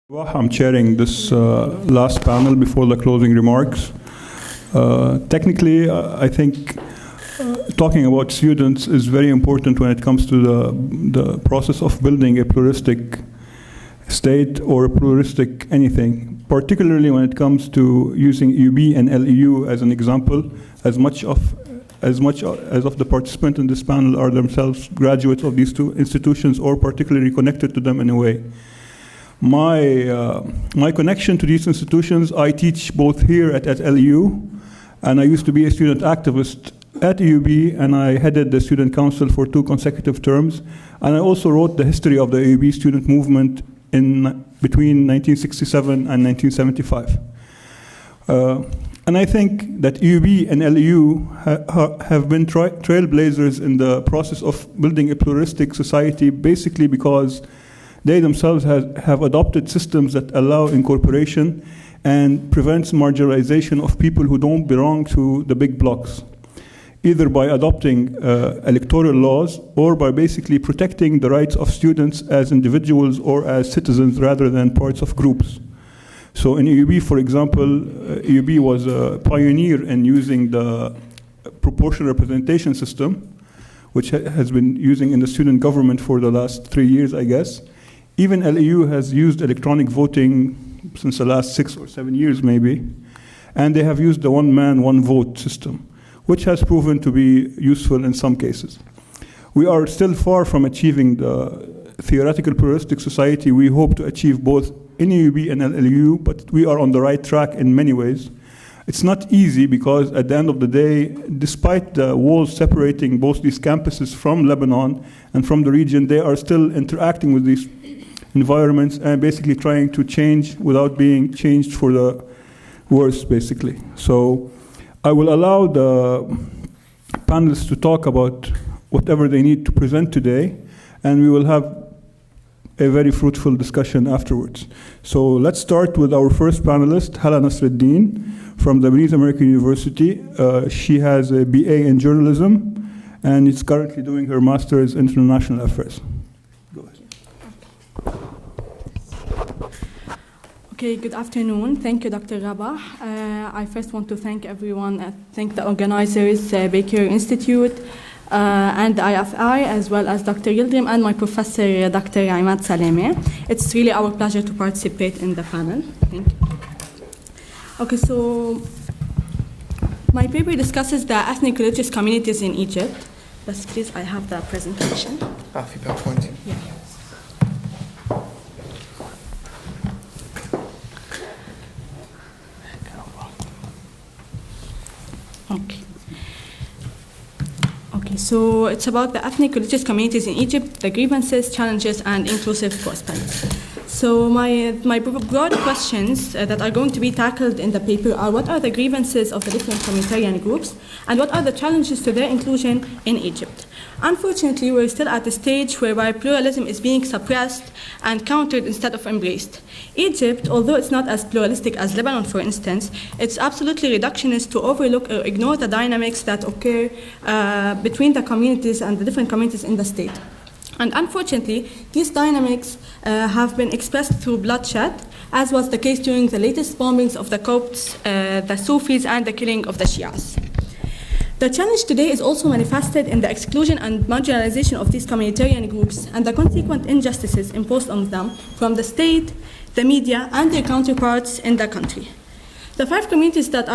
Well, I'm chairing this last panel before the closing remarks. Technically, I think talking about students is very important when it comes to the process of building a pluralistic state or a pluralistic anything, particularly when it comes to using UB and LEU as an example, as much of the participants in this panel are themselves graduates of these two institutions or particularly connected to them in a way. My connection to these institutions, I teach both here at LEU, and I used to be a student activist at UB, and I headed the student council for 2 consecutive terms, and I also wrote the history of the UB student movement between 1967 and 1975. And I think that UB and LEU have been trailblazers in the process of building a pluralistic society, basically because they themselves have adopted systems that allow incorporation and prevents marginalization of people who don't belong to the big blocs, either by adopting electoral laws or by basically protecting the rights of students as individuals or as citizens rather than parts of groups. So in UB, for example, UB was a pioneer in using the proportional representation system, which has been using in the student government for the last 3 years, I guess. Even LEU has used electronic voting since the last 6 or 7 years, maybe, and they have used the one-man, one-vote system, which has proven to be useful in some cases. We are still far from achieving the theoretical pluralistic society we hope to achieve both in UB and LEU, but we are on the right track in many ways. It's not easy because at the end of the day, despite the walls separating both these campuses from Lebanon and from the region, they are still interacting with these environments and basically trying to change without being changed for the worse, basically. So I will allow the panelists to talk about whatever they need to present today, and we will have a very fruitful discussion afterwards. So let's start with our first panelist, Helena Sweden from the Lebanese American University. She has a BA in journalism and is currently doing her master's in international affairs. Go ahead. Okay, good afternoon. Thank you, Dr. Rabah. I first want to thank everyone, thank the organizers, Baker Institute, and IFI, as well as Dr. Yildirim and my professor, Dr. Imad Saleme. It's really our pleasure to participate in the panel. Thank you. Okay, so my paper discusses the ethnic religious communities in Egypt. Yes, please, I have the presentation. في PowerPoint. Yeah. Okay, so it's about the ethnic religious communities in Egypt, the grievances, challenges, and inclusive prospects. So my broad questions that are going to be tackled in the paper are: what are the grievances of the different communitarian groups, and what are the challenges to their inclusion in Egypt? Unfortunately, we're still at a stage whereby pluralism is being suppressed and countered instead of embraced. Egypt, although it's not as pluralistic as Lebanon, for instance, it's absolutely reductionist to overlook or ignore the dynamics that occur between the communities and the different communities in the state. And unfortunately, these dynamics have been expressed through bloodshed, as was the case during the latest bombings of the Copts, the Sufis, and the killing of the Shias. The challenge today is also manifested in the exclusion and marginalization of these communitarian groups and the consequent injustices imposed on them from the state, the media, and their counterparts in the country. The 5 communities that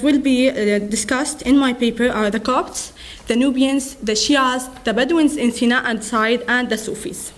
will be discussed in my paper are the Copts, the Nubians, the Shias, the Bedouins in Sinai and Side, and the Sufis.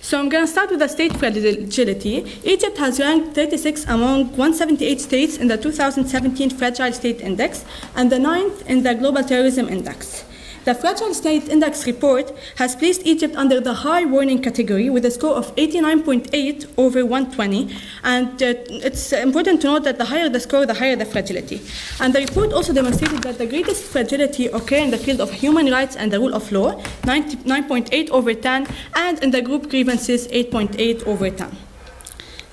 So I'm going to start with the state fragility. Egypt has ranked 36 among 178 states in the 2017 Fragile State Index and the 9th in the Global Terrorism Index. The Fragile State Index report has placed Egypt under the high warning category with a score of 89.8 over 120. And it's important to note that the higher the score, the higher the fragility. And the report also demonstrated that the greatest fragility occur in the field of human rights and the rule of law, 9.8 over 10, and in the group grievances, 8.8 over 10.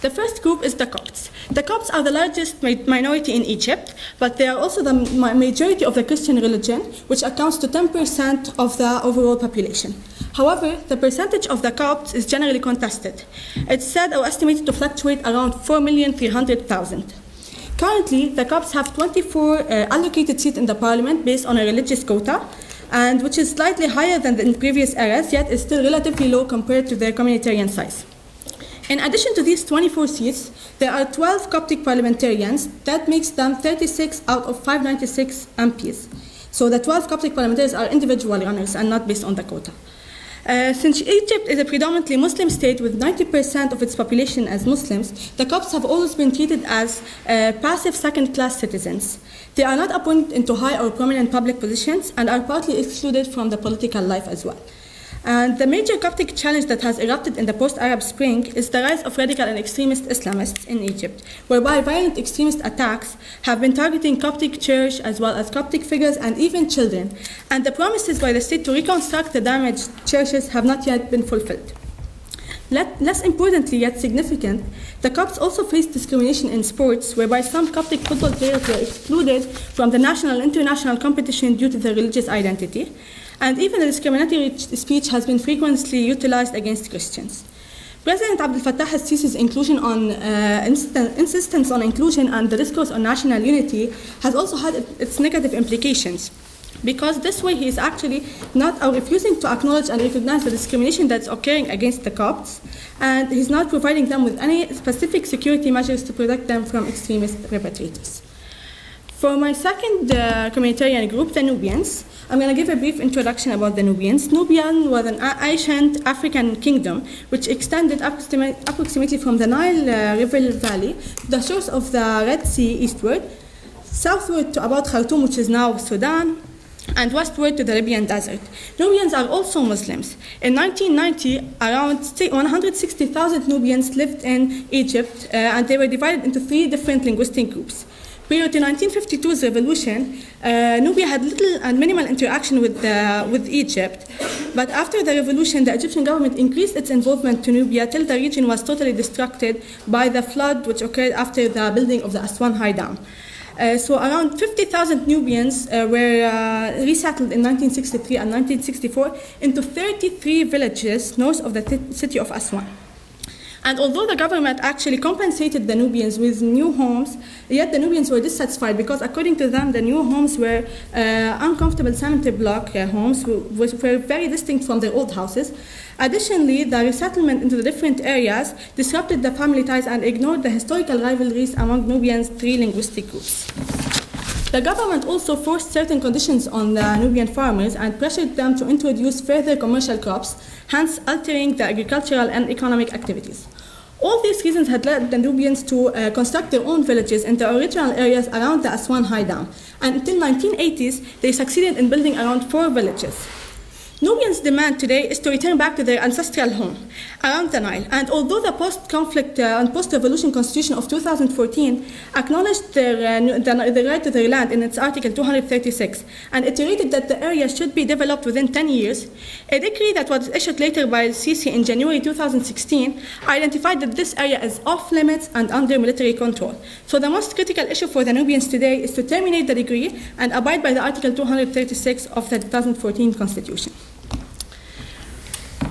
The first group is the Copts. The Copts are the largest minority in Egypt, but they are also the majority of the Christian religion, which accounts to 10% of the overall population. However, the percentage of the Copts is generally contested. It's said or estimated to fluctuate around 4,300,000. Currently, the Copts have 24 allocated seats in the parliament based on a religious quota, and which is slightly higher than in previous eras, yet is still relatively low compared to their communitarian size. In addition to these 24 seats, there are 12 Coptic parliamentarians. That makes them 36 out of 596 MPs. So the 12 Coptic parliamentarians are individual runners and not based on the quota. Since Egypt is a predominantly Muslim state with 90% of its population as Muslims, the Copts have always been treated as passive second-class citizens. They are not appointed into high or prominent public positions and are partly excluded from the political life as well. And the major Coptic challenge that has erupted in the post-Arab Spring is the rise of radical and extremist Islamists in Egypt, whereby violent extremist attacks have been targeting Coptic church as well as Coptic figures and even children. And the promises by the state to reconstruct the damaged churches have not yet been fulfilled. Less importantly, yet significant, the Copts also face discrimination in sports, whereby some Coptic football players were excluded from the national and international competition due to their religious identity. And even the discriminatory speech has been frequently utilized against Christians. President Abdel Fattah al-Sisi's insistence on inclusion and the discourse on national unity has also had its negative implications, because this way he is actually not refusing to acknowledge and recognize the discrimination that's occurring against the Copts, and he's not providing them with any specific security measures to protect them from extremist perpetrators. For my second communitarian group, the Nubians, I'm going to give a brief introduction about the Nubians. Nubian was an ancient African kingdom which extended approximately from the Nile River Valley, the source of the Red Sea eastward, southward to about Khartoum, which is now Sudan, and westward to the Libyan desert. Nubians are also Muslims. In 1990, around 160,000 Nubians lived in Egypt, and they were divided into 3 different linguistic groups. Prior to 1952's revolution, Nubia had little and minimal interaction with Egypt. But after the revolution, the Egyptian government increased its involvement to Nubia till the region was totally destructed by the flood which occurred after the building of the Aswan High Dam. So around 50,000 Nubians were resettled in 1963 and 1964 into 33 villages north of the city of Aswan. And although the government actually compensated the Nubians with new homes, yet the Nubians were dissatisfied because, according to them, the new homes were uncomfortable cemetery block homes, which were very distinct from their old houses. Additionally, the resettlement into the different areas disrupted the family ties and ignored the historical rivalries among Nubians' 3 linguistic groups. The government also forced certain conditions on the Nubian farmers and pressured them to introduce further commercial crops, hence altering the agricultural and economic activities. All these reasons had led the Nubians to construct their own villages in the original areas around the Aswan High Dam. And until 1980s, they succeeded in building around 4 villages. Nubians' demand today is to return back to their ancestral home around the Nile. And although the post-conflict and post-revolution constitution of 2014 acknowledged the right to their land in its Article 236 and iterated that the area should be developed within 10 years, a decree that was issued later by Sisi in January 2016 identified that this area is off limits and under military control. So the most critical issue for the Nubians today is to terminate the decree and abide by the Article 236 of the 2014 constitution.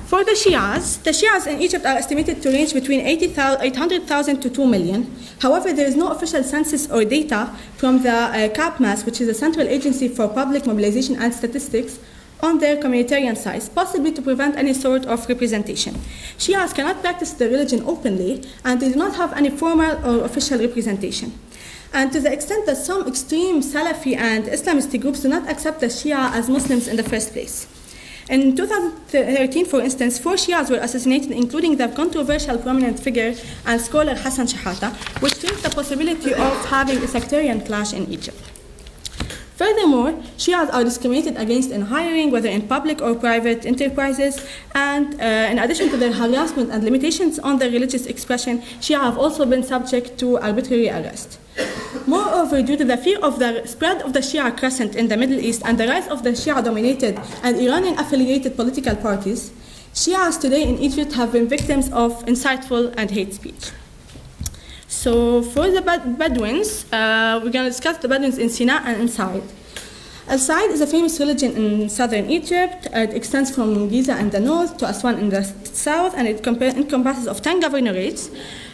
For the Shias in Egypt are estimated to range between 800,000 to 2 million. However, there is no official census or data from the CAPMAS, which is the Central Agency for Public Mobilization and Statistics, on their communitarian sites, possibly to prevent any sort of representation. Shias cannot practice their religion openly, and they do not have any formal or official representation. And to the extent that some extreme Salafi and Islamist groups do not accept the Shia as Muslims in the first place. In 2013, for instance, 4 Shias were assassinated, including the controversial prominent figure and scholar Hassan Shahata, which raised the possibility of having a sectarian clash in Egypt. Furthermore, Shias are discriminated against in hiring, whether in public or private enterprises, and in addition to their harassment and limitations on their religious expression, Shia have also been subject to arbitrary arrest. Moreover, due to the fear of the spread of the Shia crescent in the Middle East and the rise of the Shia-dominated and Iranian-affiliated political parties, Shias today in Egypt have been victims of insightful and hate speech. So for the Bedouins, we're going to discuss the Bedouins in Sinai and in Said. Al-Said is a famous religion in southern Egypt. It extends from Giza in the north to Aswan in the south, and it encompasses of 10 governorates.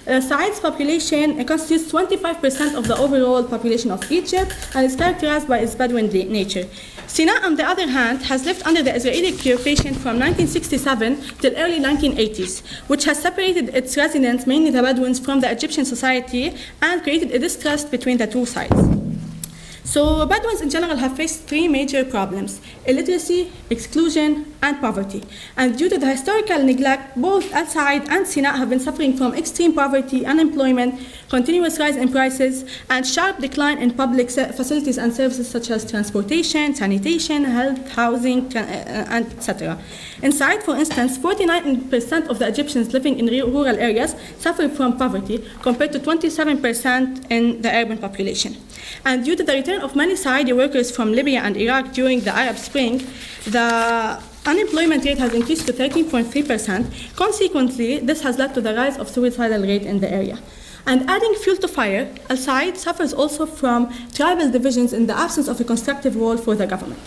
Said's population constitutes 25% of the overall population of Egypt, and is characterized by its Bedouin nature. Sinai, on the other hand, has lived under the Israeli occupation from 1967 till early 1980s, which has separated its residents, mainly the Bedouins, from the Egyptian society and created a distrust between the two sides. So Bedouins in general have faced three major problems: illiteracy, exclusion, and poverty. And due to the historical neglect, both Al-Said and Sinai have been suffering from extreme poverty, unemployment, continuous rise in prices, and sharp decline in public facilities and services such as transportation, sanitation, health, housing, and etc. In Said, for instance, 49% of the Egyptians living in rural areas suffer from poverty, compared to 27% in the urban population. And due to the return of many Saudi workers from Libya and Iraq during the Arab Spring, the unemployment rate has increased to 13.3%. Consequently, this has led to the rise of suicidal rate in the area. And adding fuel to fire, Al-Said suffers also from tribal divisions in the absence of a constructive role for the government.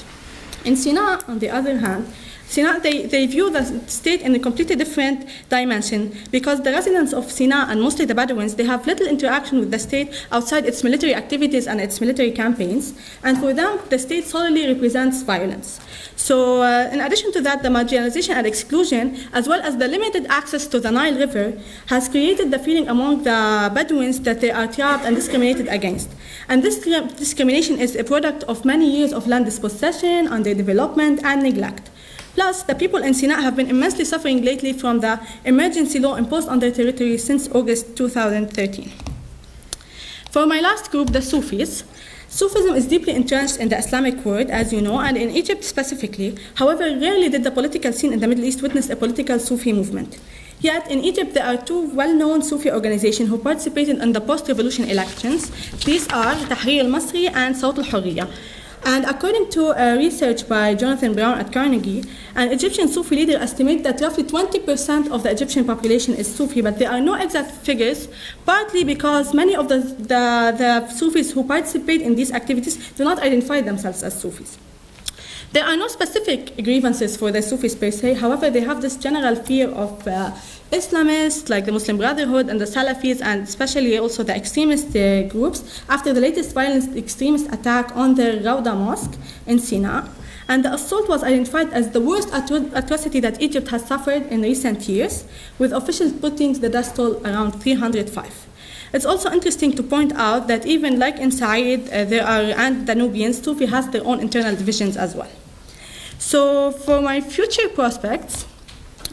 In Sinai, on the other hand, Sinai, they view the state in a completely different dimension, because the residents of Sinai, and mostly the Bedouins, they have little interaction with the state outside its military activities and its military campaigns, and for them, the state solely represents violence. So in addition to that, the marginalization and exclusion, as well as the limited access to the Nile River, has created the feeling among the Bedouins that they are trapped and discriminated against. And this discrimination is a product of many years of land dispossession, underdevelopment, and neglect. Plus, the people in Sinai have been immensely suffering lately from the emergency law imposed on their territory since August 2013. For my last group, the Sufis, Sufism is deeply entrenched in the Islamic world, as you know, and in Egypt specifically. However, rarely did the political scene in the Middle East witness a political Sufi movement. Yet, in Egypt, there are two well-known Sufi organizations who participated in the post-revolution elections. These are Tahrir al-Masri and Sawt al-Hurriya. And according to research by Jonathan Brown at Carnegie, an Egyptian Sufi leader estimates that roughly 20% of the Egyptian population is Sufi, but there are no exact figures, partly because many of the Sufis who participate in these activities do not identify themselves as Sufis. There are no specific grievances for the Sufis per se. However, they have this general fear of Islamists like the Muslim Brotherhood and the Salafis, and especially also the extremist groups, after the latest violent extremist attack on the Rawda Mosque in Sinai. And the assault was identified as the worst atrocity that Egypt has suffered in recent years, with officials putting the death toll around 305. It's also interesting to point out that even like in Said, and the Nubians, Sufi has their own internal divisions as well. So for my future prospects,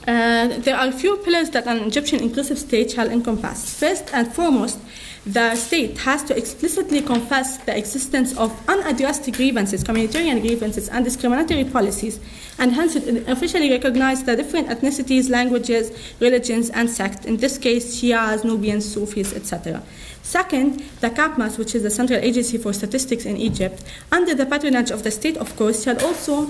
there are a few pillars that an Egyptian inclusive state shall encompass. First and foremost, the state has to explicitly confess the existence of unaddressed grievances, communitarian grievances, and discriminatory policies, and hence it officially recognize the different ethnicities, languages, religions, and sects, in this case, Shias, Nubians, Sufis, etc. Second, the CAPMAS, which is the Central Agency for Statistics in Egypt, under the patronage of the state, of course, shall also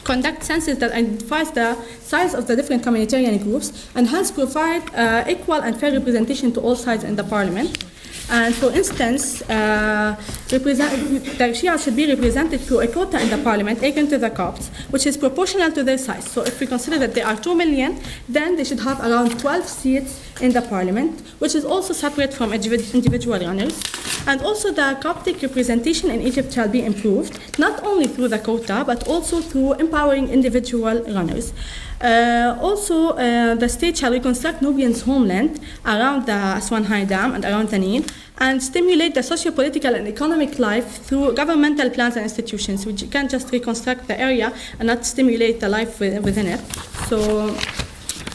conduct census that identifies the size of the different communitarian groups, and hence provide equal and fair representation to all sides in the parliament. And for instance, the Shia should be represented through a quota in the parliament akin to the Copts, which is proportional to their size. So if we consider that there are 2 million, then they should have around 12 seats in the parliament, which is also separate from individual runners. And also the Coptic representation in Egypt shall be improved, not only through the quota, but also through empowering individual runners. Also, the state shall reconstruct Nubians' homeland around the Aswan High Dam and around the Nile, and stimulate the socio-political and economic life through governmental plans and institutions, which you can't just reconstruct the area and not stimulate the life within it. So,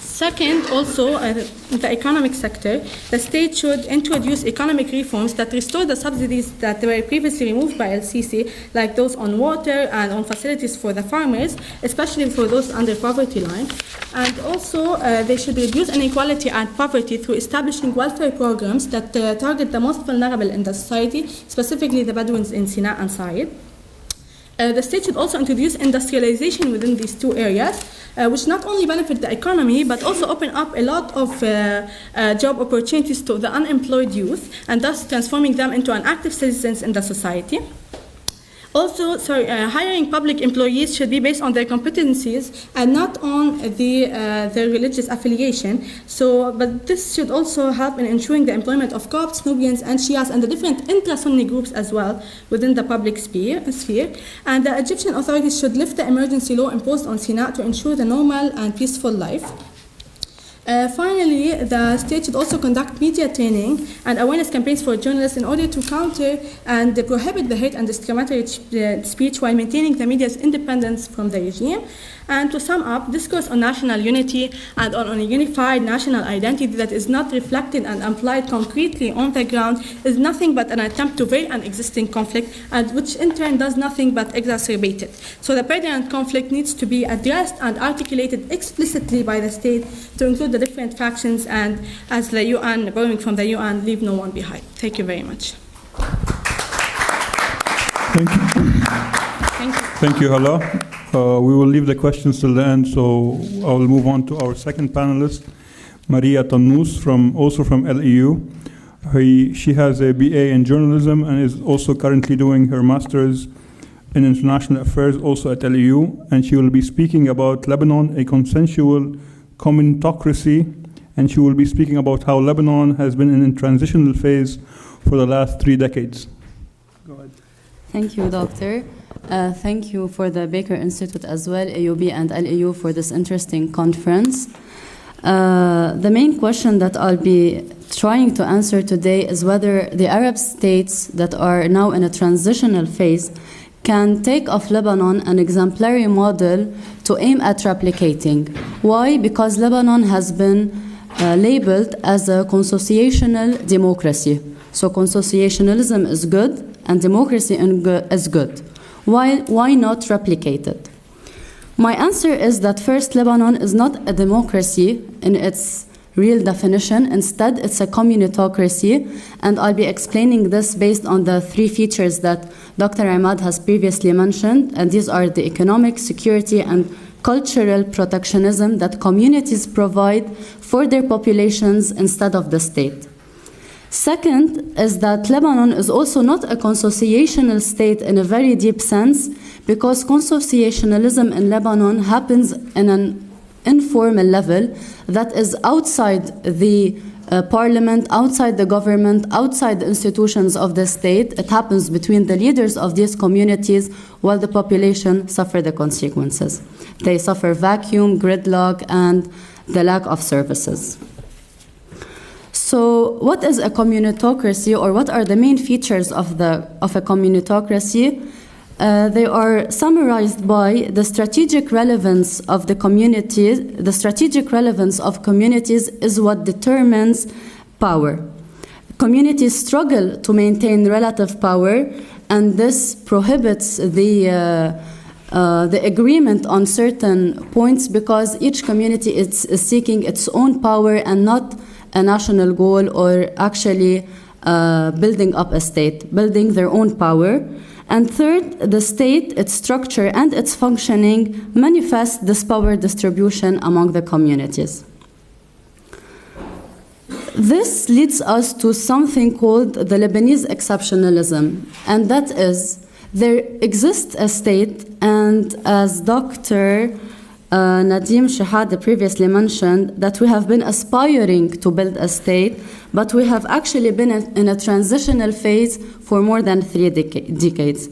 second, also, the economic sector, the state should introduce economic reforms that restore the subsidies that were previously removed by LCC, like those on water and on facilities for the farmers, especially for those under poverty line. And also, they should reduce inequality and poverty through establishing welfare programs that target the most vulnerable in the society, specifically the Bedouins in Sinai and Said. The state should also introduce industrialization within these two areas, which not only benefit the economy, but also open up a lot of job opportunities to the unemployed youth, and thus transforming them into an active citizens in the society. Also, hiring public employees should be based on their competencies and not on their religious affiliation. But this should also help in ensuring the employment of Copts, Nubians, and Shias, and the different intra-Sunni groups as well within the public sphere. And the Egyptian authorities should lift the emergency law imposed on Sinai to ensure the normal and peaceful life. Finally, the state should also conduct media training and awareness campaigns for journalists in order to counter and prohibit the hate and discriminatory speech while maintaining the media's independence from the regime. And to sum up, discourse on national unity and on a unified national identity that is not reflected and applied concretely on the ground is nothing but an attempt to veil an existing conflict, and which in turn does nothing but exacerbate it. So the present conflict needs to be addressed and articulated explicitly by the state to include the different factions, and as the UN, borrowing from the UN, leave no one behind. Thank you very much. Thank you. Thank you. Thank you, Hala. We will leave the questions till the end, so I will move on to our second panelist, Maria Tannous, also from LEU. She has a BA in journalism and is also currently doing her master's in international affairs also at LEU, and she will be speaking about Lebanon, a consensual communitocracy, and she will be speaking about how Lebanon has been in a transitional phase for the last 3 decades. Go ahead. Thank you, Doctor. Thank you for the Baker Institute as well, AUB and LEU, for this interesting conference. The main question that I'll be trying to answer today is whether the Arab states that are now in a transitional phase can take of Lebanon an exemplary model to aim at replicating. Why? Because Lebanon has been labeled as a consociational democracy. So consociationalism is good and democracy is good. Why not replicate it? My answer is that first, Lebanon is not a democracy in its real definition. Instead, it's a communitocracy, and I'll be explaining this based on the 3 features that Dr. Ahmad has previously mentioned, and these are the economic, security, and cultural protectionism that communities provide for their populations instead of the state. Second is that Lebanon is also not a consociational state in a very deep sense, because consociationalism in Lebanon happens in an informal level that is outside the parliament, outside the government, outside the institutions of the state. It happens between the leaders of these communities while the population suffer the consequences. They suffer vacuum, gridlock, and the lack of services. So what is a communitocracy, or what are the main features of a communitocracy? They are summarized by the strategic relevance of the community. The strategic relevance of communities is what determines power. Communities struggle to maintain relative power, and this prohibits the agreement on certain points, because each community is seeking its own power and not a national goal, or actually building up a state, building their own power. And third, the state, its structure and its functioning manifest this power distribution among the communities. This leads us to something called the Lebanese exceptionalism, and that is, there exists a state, and as Dr. Nadim Shahade previously mentioned, that we have been aspiring to build a state, but we have actually been in a transitional phase for more than 3 decades.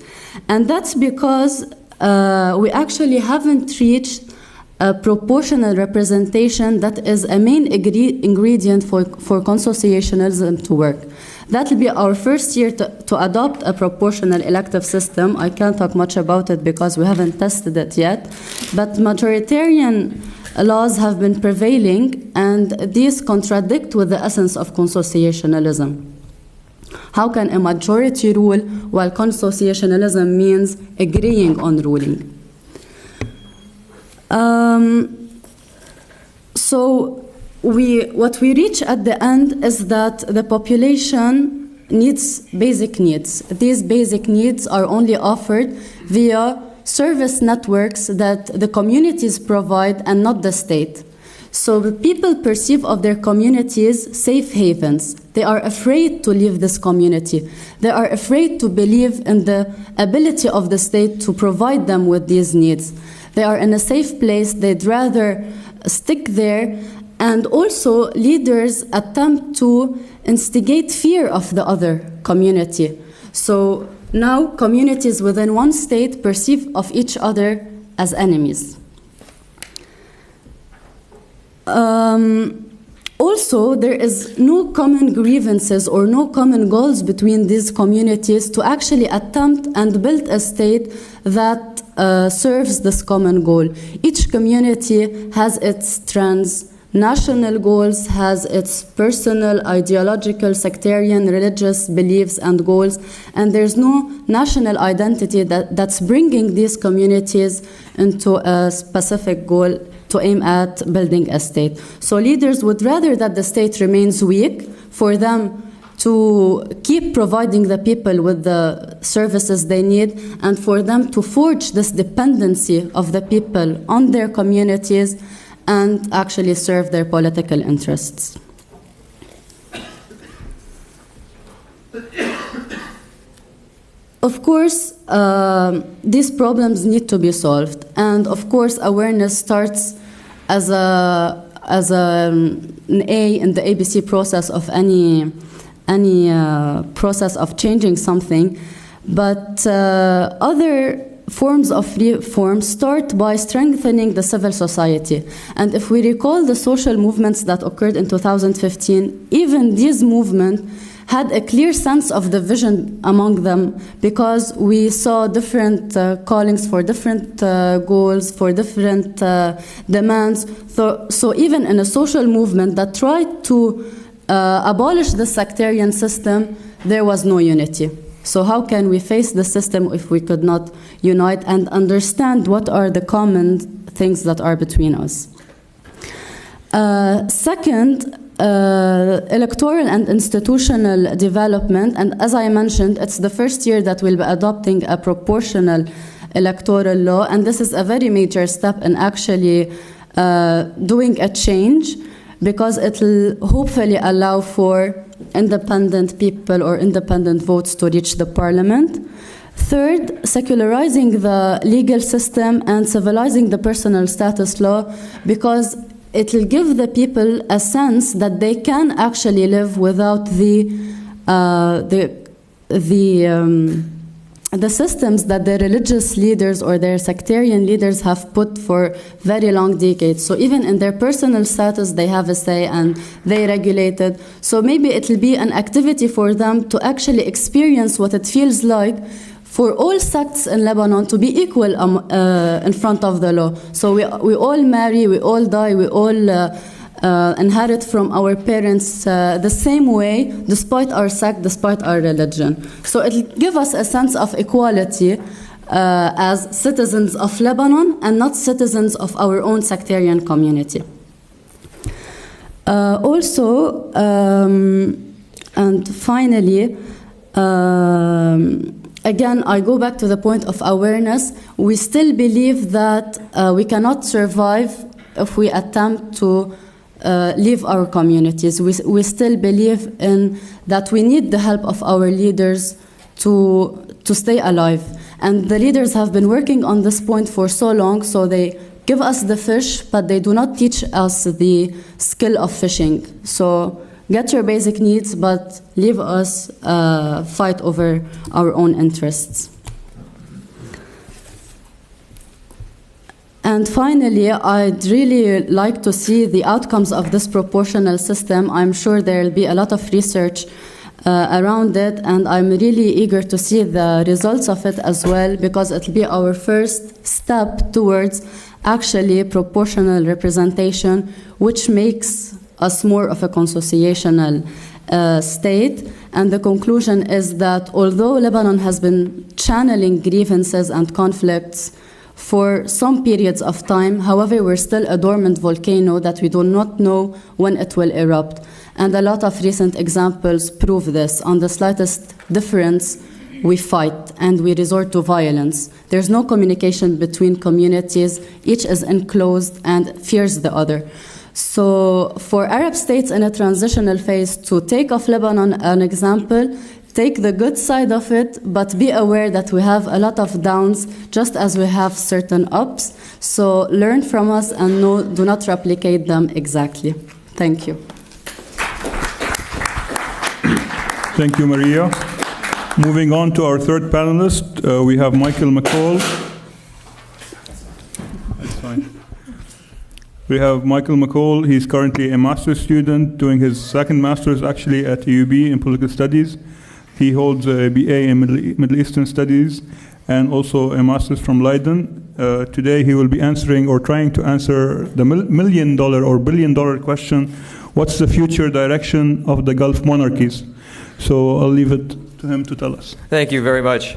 And that's because we actually haven't reached a proportional representation that is a main ingredient for consociationalism to work. That will be our first year to adopt a proportional elective system. I can't talk much about it because we haven't tested it yet. But majoritarian laws have been prevailing, and these contradict with the essence of consociationalism. How can a majority rule while consociationalism means agreeing on ruling? So what we reach at the end is that the population needs basic needs. These basic needs are only offered via service networks that the communities provide and not the state. So the people perceive of their communities safe havens. They are afraid to leave this community. They are afraid to believe in the ability of the state to provide them with these needs. They are in a safe place. They'd rather stick there. And also leaders attempt to instigate fear of the other community. So now communities within one state perceive of each other as enemies. Also, there is no common grievances or no common goals between these communities to actually attempt and build a state that serves this common goal. Each community has its transnational goals, has its personal, ideological, sectarian, religious beliefs and goals, and there's no national identity that's bringing these communities into a specific goal to aim at building a state. So leaders would rather that the state remains weak for them to keep providing the people with the services they need and for them to forge this dependency of the people on their communities and actually serve their political interests. Of course, these problems need to be solved, and of course, awareness starts as an A in the ABC process of any process of changing something. But other forms of reform start by strengthening the civil society. And if we recall the social movements that occurred in 2015, even these movements had a clear sense of the vision among them, because we saw different callings for different goals, for different demands. So even in a social movement that tried to abolish the sectarian system, there was no unity. So how can we face the system if we could not unite and understand what are the common things that are between us? Second, electoral and institutional development, and as I mentioned, it's the first year that we'll be adopting a proportional electoral law, and this is a very major step in actually doing a change, because it will hopefully allow for independent people or independent votes to reach the parliament. Third, secularizing the legal system and civilizing the personal status law, because it will give the people a sense that they can actually live without the systems that their religious leaders or their sectarian leaders have put for very long decades. So even in their personal status, they have a say and they regulate it. So maybe it will be an activity for them to actually experience what it feels like for all sects in Lebanon to be equal in front of the law. So we all marry, we all die, we all inherit from our parents the same way, despite our sect, despite our religion. So it will give us a sense of equality as citizens of Lebanon and not citizens of our own sectarian community. And finally, again, I go back to the point of awareness. We still believe that we cannot survive if we attempt to leave our communities. We still believe in that we need the help of our leaders to stay alive. And the leaders have been working on this point for so long, so they give us the fish, but they do not teach us the skill of fishing. So get your basic needs, but leave us fight over our own interests. And finally, I'd really like to see the outcomes of this proportional system. I'm sure there will be a lot of research around it, and I'm really eager to see the results of it as well, because it will be our first step towards actually proportional representation, which makes us more of a consociational state. And the conclusion is that although Lebanon has been channeling grievances and conflicts for some periods of time. However, we're still a dormant volcano that we do not know when it will erupt. And a lot of recent examples prove this. On the slightest difference, we fight and we resort to violence. There's no communication between communities. Each is enclosed and fears the other. So for Arab states in a transitional phase, to take of Lebanon an example, take the good side of it, but be aware that we have a lot of downs, just as we have certain ups. So learn from us and do not replicate them exactly. Thank you. Thank you, Maria. Moving on to our third panelist, we have Michael Mccall. That's fine. We have Michael Mccall. He's currently a master's student, doing his second master's actually at UB in political studies. He holds a BA in Middle Eastern Studies and also a master's from Leiden. Today he will be answering or trying to answer the $1 million or $1 billion question, what's the future direction of the Gulf monarchies? So I'll leave it to him to tell us. Thank you very much.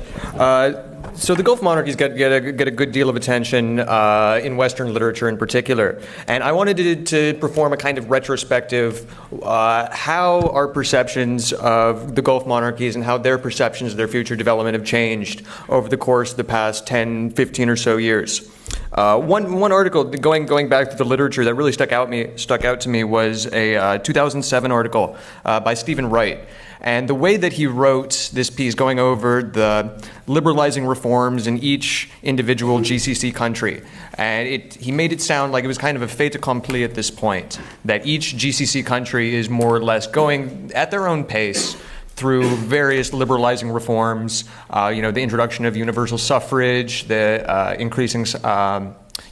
So the Gulf monarchies get a good deal of attention in Western literature in particular. And I wanted to perform a kind of retrospective, how our perceptions of the Gulf monarchies and how their perceptions of their future development have changed over the course of the past 10, 15 or so years. One article, going back to the literature, that really stuck out to me was a 2007 article by Stephen Wright. And the way that he wrote this piece, going over the liberalizing reforms in each individual GCC country, and he made it sound like it was kind of a fait accompli at this point, that each GCC country is more or less going at their own pace through various liberalizing reforms, the introduction of universal suffrage, the increasing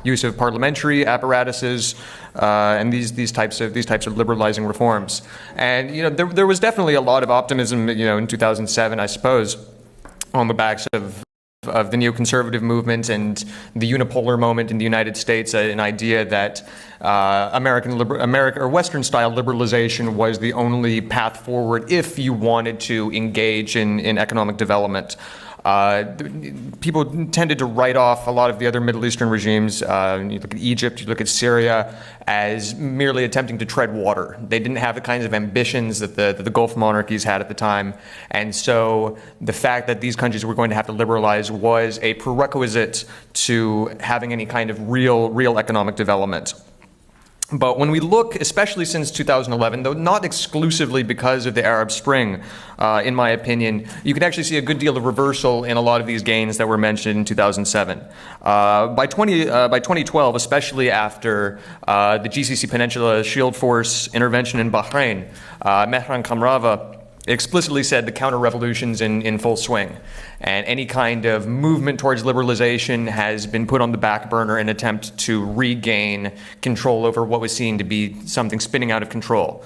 use of parliamentary apparatuses, and these types of liberalizing reforms. And there was definitely a lot of optimism, in 2007, I suppose, on the backs of the neoconservative movement and the unipolar moment in the United States, an idea that American or Western-style liberalization was the only path forward if you wanted to engage in economic development. People tended to write off a lot of the other Middle Eastern regimes. You look at Egypt, you look at Syria, as merely attempting to tread water. They didn't have the kinds of ambitions that the Gulf monarchies had at the time. And so the fact that these countries were going to have to liberalize was a prerequisite to having any kind of real economic development. But when we look, especially since 2011, though not exclusively because of the Arab Spring, in my opinion, you can actually see a good deal of reversal in a lot of these gains that were mentioned in 2007. By 2012, especially after the GCC Peninsula Shield Force intervention in Bahrain, Mehran Kamrava explicitly said the counter-revolution's in full swing. And any kind of movement towards liberalization has been put on the back burner in an attempt to regain control over what was seen to be something spinning out of control.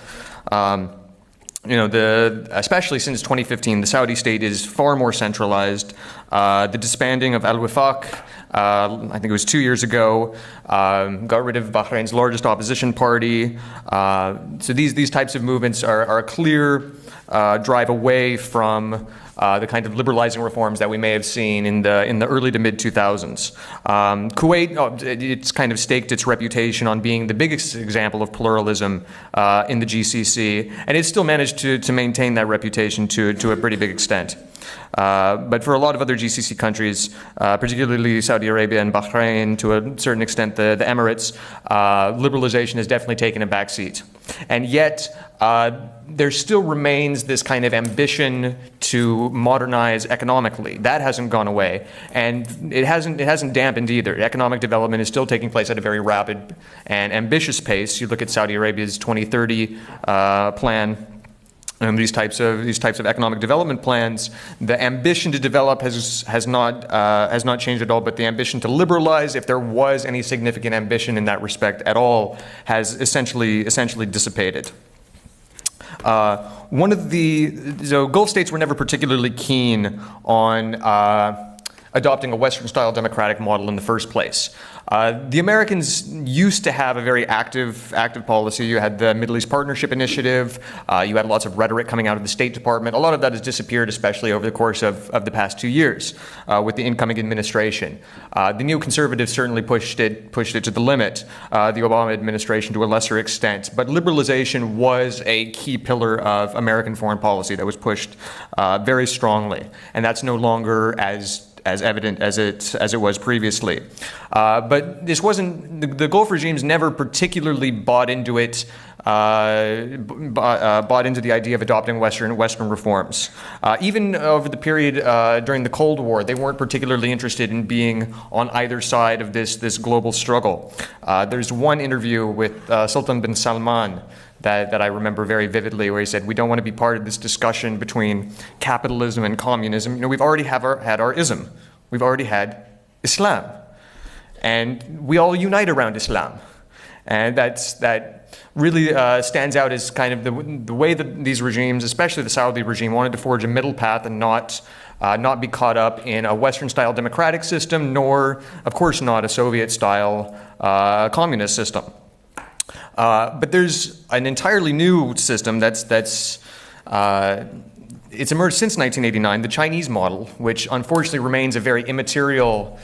Especially since 2015, the Saudi state is far more centralized. The disbanding of Al-Wifaq, I think it was 2 years ago, got rid of Bahrain's largest opposition party. So these types of movements are a clear drive away from the kind of liberalizing reforms that we may have seen in the early to mid 2000s. Kuwait, it's kind of staked its reputation on being the biggest example of pluralism in the GCC, and it's still managed to maintain that reputation to a pretty big extent. But for a lot of other GCC countries, particularly Saudi Arabia and Bahrain, to a certain extent the Emirates, liberalization has definitely taken a backseat. And yet, there still remains this kind of ambition to modernize economically. That hasn't gone away, and it hasn't dampened either. Economic development is still taking place at a very rapid and ambitious pace. You look at Saudi Arabia's 2030 plan. These types of economic development plans, the ambition to develop has not changed at all, but the ambition to liberalize, if there was any significant ambition in that respect at all, has essentially dissipated. So Gulf states were never particularly keen on adopting a Western-style democratic model in the first place. The Americans used to have a very active policy. You had the Middle East Partnership Initiative. You had lots of rhetoric coming out of the State Department. A lot of that has disappeared, especially over the course of the past 2 years with the incoming administration. The neoconservatives certainly pushed it to the limit, the Obama administration to a lesser extent. But liberalization was a key pillar of American foreign policy that was pushed very strongly. And that's no longer as evident as it was previously. But this wasn't, the Gulf regimes never particularly bought into it, bought into the idea of adopting Western reforms. Even over the period during the Cold War, they weren't particularly interested in being on either side of this global struggle. There's one interview with Sultan bin Salman that I remember very vividly, where he said, "We don't want to be part of this discussion between capitalism and communism. You know, we've already had our ism. We've already had Islam. And we all unite around Islam." And that really stands out as kind of the way that these regimes, especially the Saudi regime, wanted to forge a middle path and not be caught up in a Western-style democratic system, nor, of course, not a Soviet-style communist system. But there's an entirely new system it's emerged since 1989, the Chinese model, which unfortunately remains a very immaterial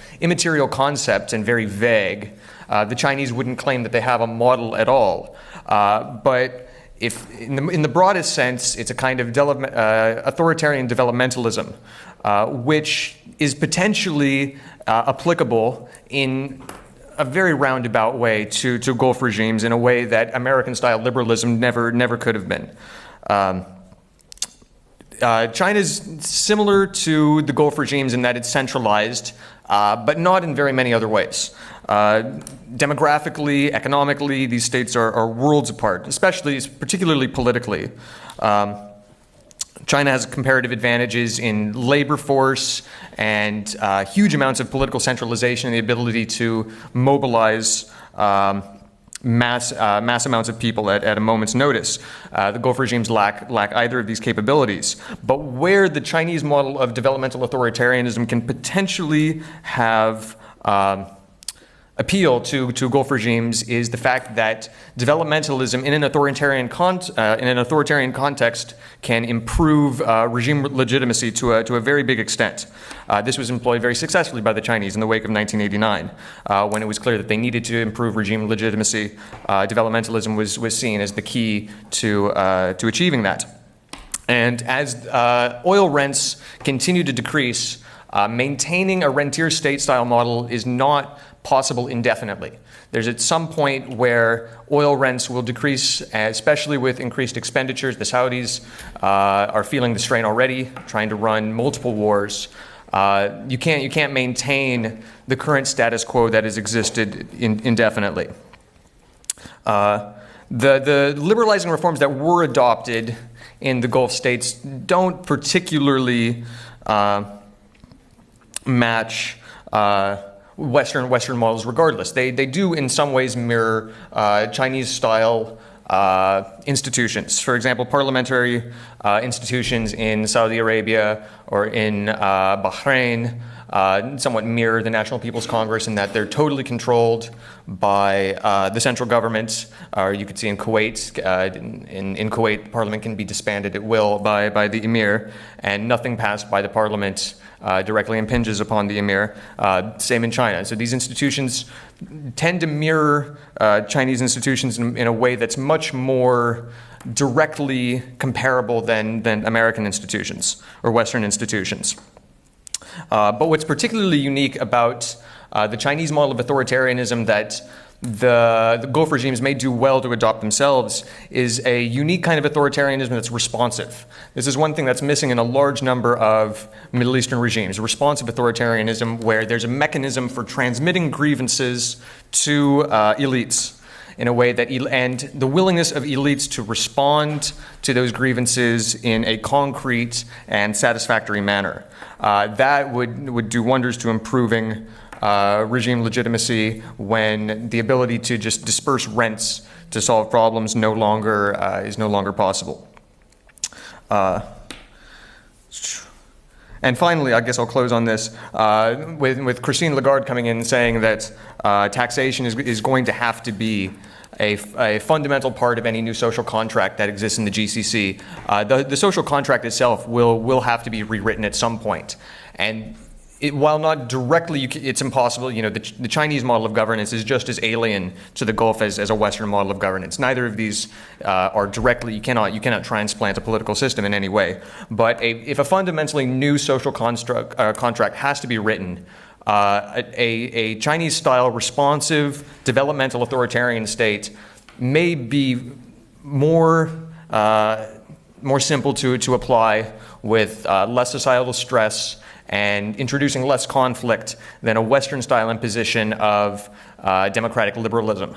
concept and very vague. The Chinese wouldn't claim that they have a model at all. But if in the broadest sense, it's a kind of authoritarian developmentalism, which is potentially applicable in a very roundabout way to Gulf regimes in a way that American-style liberalism never could have been. China's similar to the Gulf regimes in that it's centralized, but not in very many other ways. Demographically, economically, these states are worlds apart, particularly politically. China has comparative advantages in labor force and huge amounts of political centralization and the ability to mobilize mass amounts of people at a moment's notice. The Gulf regimes lack either of these capabilities. But where the Chinese model of developmental authoritarianism can potentially have appeal to Gulf regimes is the fact that developmentalism in an authoritarian context can improve regime legitimacy to a very big extent. This was employed very successfully by the Chinese in the wake of 1989, when it was clear that they needed to improve regime legitimacy. Developmentalism was seen as the key to achieving that. And as oil rents continue to decrease, maintaining a rentier state-style model is not possible indefinitely. There's at some point where oil rents will decrease, especially with increased expenditures. The Saudis are feeling the strain already, trying to run multiple wars. You can't maintain the current status quo that has existed indefinitely. The liberalizing reforms that were adopted in the Gulf states don't particularly match Western models regardless. They do in some ways mirror Chinese-style institutions. For example, parliamentary institutions in Saudi Arabia or in Bahrain somewhat mirror the National People's Congress in that they're totally controlled by the central government. Or you could see in Kuwait, in Kuwait, parliament can be disbanded at will by the emir, and nothing passed by the parliament directly impinges upon the emir. Same in China. So these institutions tend to mirror Chinese institutions in a way that's much more directly comparable than American institutions or Western institutions. But what's particularly unique about the Chinese model of authoritarianism that the Gulf regimes may do well to adopt themselves is a unique kind of authoritarianism that's responsive. This is one thing that's missing in a large number of Middle Eastern regimes, responsive authoritarianism where there's a mechanism for transmitting grievances to elites in a way that, and the willingness of elites to respond to those grievances in a concrete and satisfactory manner. That would do wonders to improving regime legitimacy when the ability to just disperse rents to solve problems is no longer possible. And finally, I guess I'll close on this, with Christine Lagarde coming in and saying that taxation is going to have to be a fundamental part of any new social contract that exists in the GCC. The social contract itself will have to be rewritten at some point. And while not directly, it's impossible. The Chinese model of governance is just as alien to the Gulf as a Western model of governance. Neither of these are directly. You cannot transplant a political system in any way. But if a fundamentally new social contract has to be written, a Chinese-style responsive developmental authoritarian state may be more simple to apply with less societal stress and introducing less conflict than a Western-style imposition of democratic liberalism.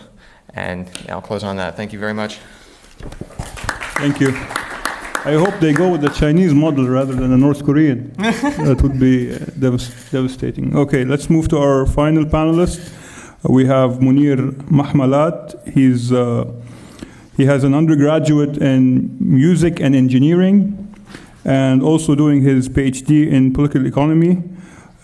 And I'll close on that. Thank you very much. Thank you. I hope they go with the Chinese model rather than the North Korean. That would be devastating. Okay, let's move to our final panelist. We have Munir Mahmalat. He has an undergraduate in music and engineering, and also doing his PhD in political economy.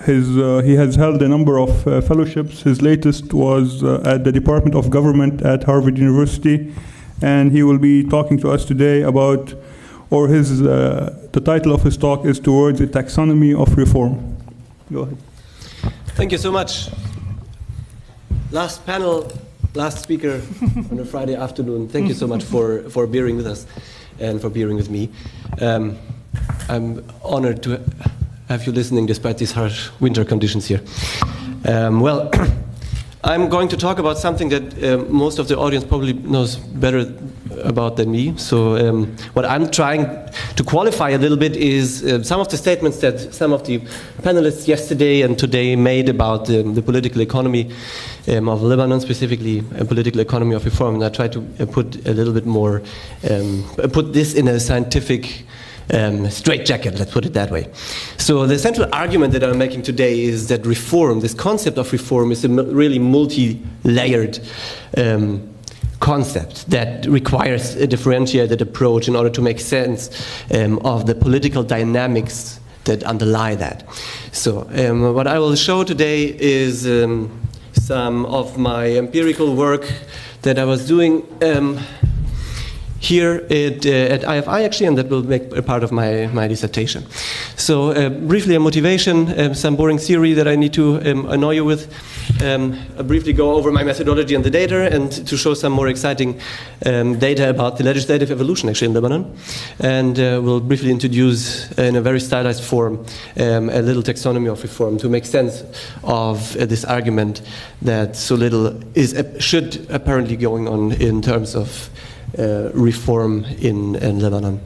He has held a number of fellowships. His latest was at the Department of Government at Harvard University, and he will be talking to us today about, the title of his talk is Towards a Taxonomy of Reform. Go ahead. Thank you so much. Last panel, last speaker on a Friday afternoon. Thank you so much for bearing with us and for bearing with me. I'm honored to have you listening despite these harsh winter conditions here. Well, I'm going to talk about something that most of the audience probably knows better about than me. So what I'm trying to qualify a little bit is some of the statements that some of the panelists yesterday and today made about the political economy of Lebanon, specifically a political economy of reform. And I try to put a little bit more, put this in a scientific straitjacket, let's put it that way. So the central argument that I'm making today is that reform, this concept of reform, is a really multi-layered concept that requires a differentiated approach in order to make sense of the political dynamics that underlie that. So what I will show today is some of my empirical work that I was doing here at IFI, actually, and that will make a part of my dissertation. So briefly a motivation, some boring theory that I need to annoy you with. I'll briefly go over my methodology and the data, and to show some more exciting data about the legislative evolution, actually, in Lebanon. And we'll briefly introduce, in a very stylized form, a little taxonomy of reform to make sense of this argument that so little should apparently going on in terms of reform in Lebanon.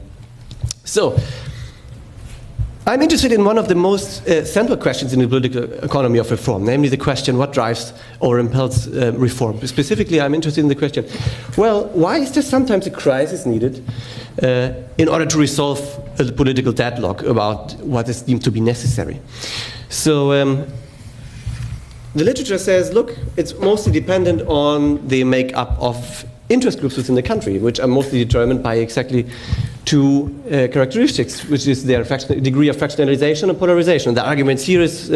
So, I'm interested in one of the most central questions in the political economy of reform, namely the question, what drives or impels reform? Specifically, I'm interested in the question, well, why is there sometimes a crisis needed in order to resolve a political deadlock about what is deemed to be necessary? So, the literature says, look, it's mostly dependent on the makeup of interest groups within the country, which are mostly determined by exactly two characteristics, which is their degree of fractionalization and polarization. The argument here is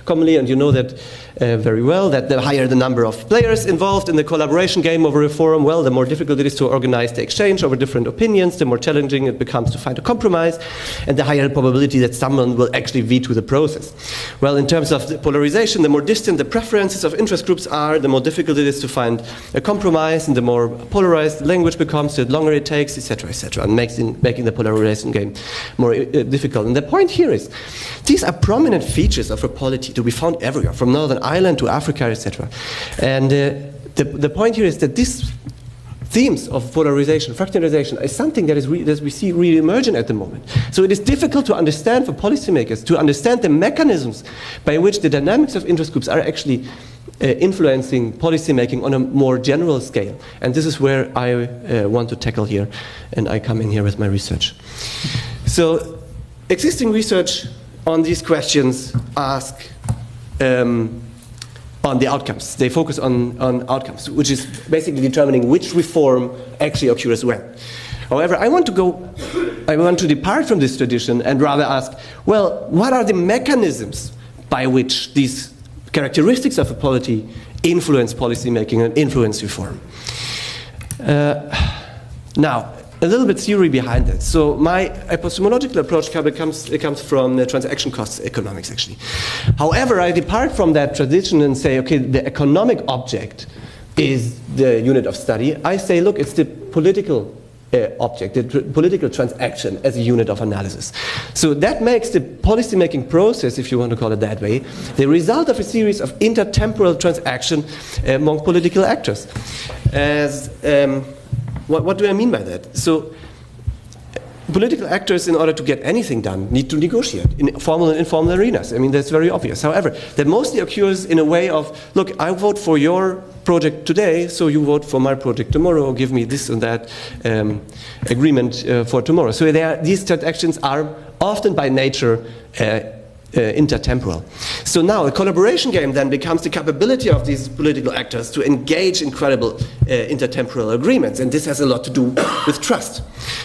commonly, and you know that very well, that the higher the number of players involved in the collaboration game over reform, well, the more difficult it is to organize the exchange over different opinions, the more challenging it becomes to find a compromise, and the higher the probability that someone will actually veto the process. Well, in terms of the polarization, the more distant the preferences of interest groups are, the more difficult it is to find a compromise, and the more polarized language becomes, the longer it takes, etc., and making the polarization game more difficult. And the point here is, these are prominent features of a polity to be found everywhere, from Northern Ireland to Africa, etc. And the point here is that these themes of polarization, fractionalization, is something that we see really emerging at the moment. So it is difficult to understand for policymakers, to understand the mechanisms by which the dynamics of interest groups are actually influencing policymaking on a more general scale. And this is where I want to tackle here, and I come in here with my research. So existing research on these questions ask on the outcomes. They focus on outcomes, which is basically determining which reform actually occurs when. However, I want to depart from this tradition and rather ask, well, what are the mechanisms by which these characteristics of a polity influence policymaking and influence reform? Now, a little bit theory behind it. So my epistemological approach comes from the transaction costs economics, actually. However, I depart from that tradition and say, okay, the economic object is the unit of study. I say, look, it's the political object, the political transaction as a unit of analysis. So that makes the policymaking process, if you want to call it that way, the result of a series of intertemporal transactions among political actors. What do I mean by that? So political actors, in order to get anything done, need to negotiate in formal and informal arenas. I mean, that's very obvious. However, that mostly occurs in a way of, look, I vote for your project today, so you vote for my project tomorrow, or give me this and that agreement for tomorrow. So these transactions are often by nature intertemporal. So now a collaboration game then becomes the capability of these political actors to engage in credible intertemporal agreements, and this has a lot to do with trust.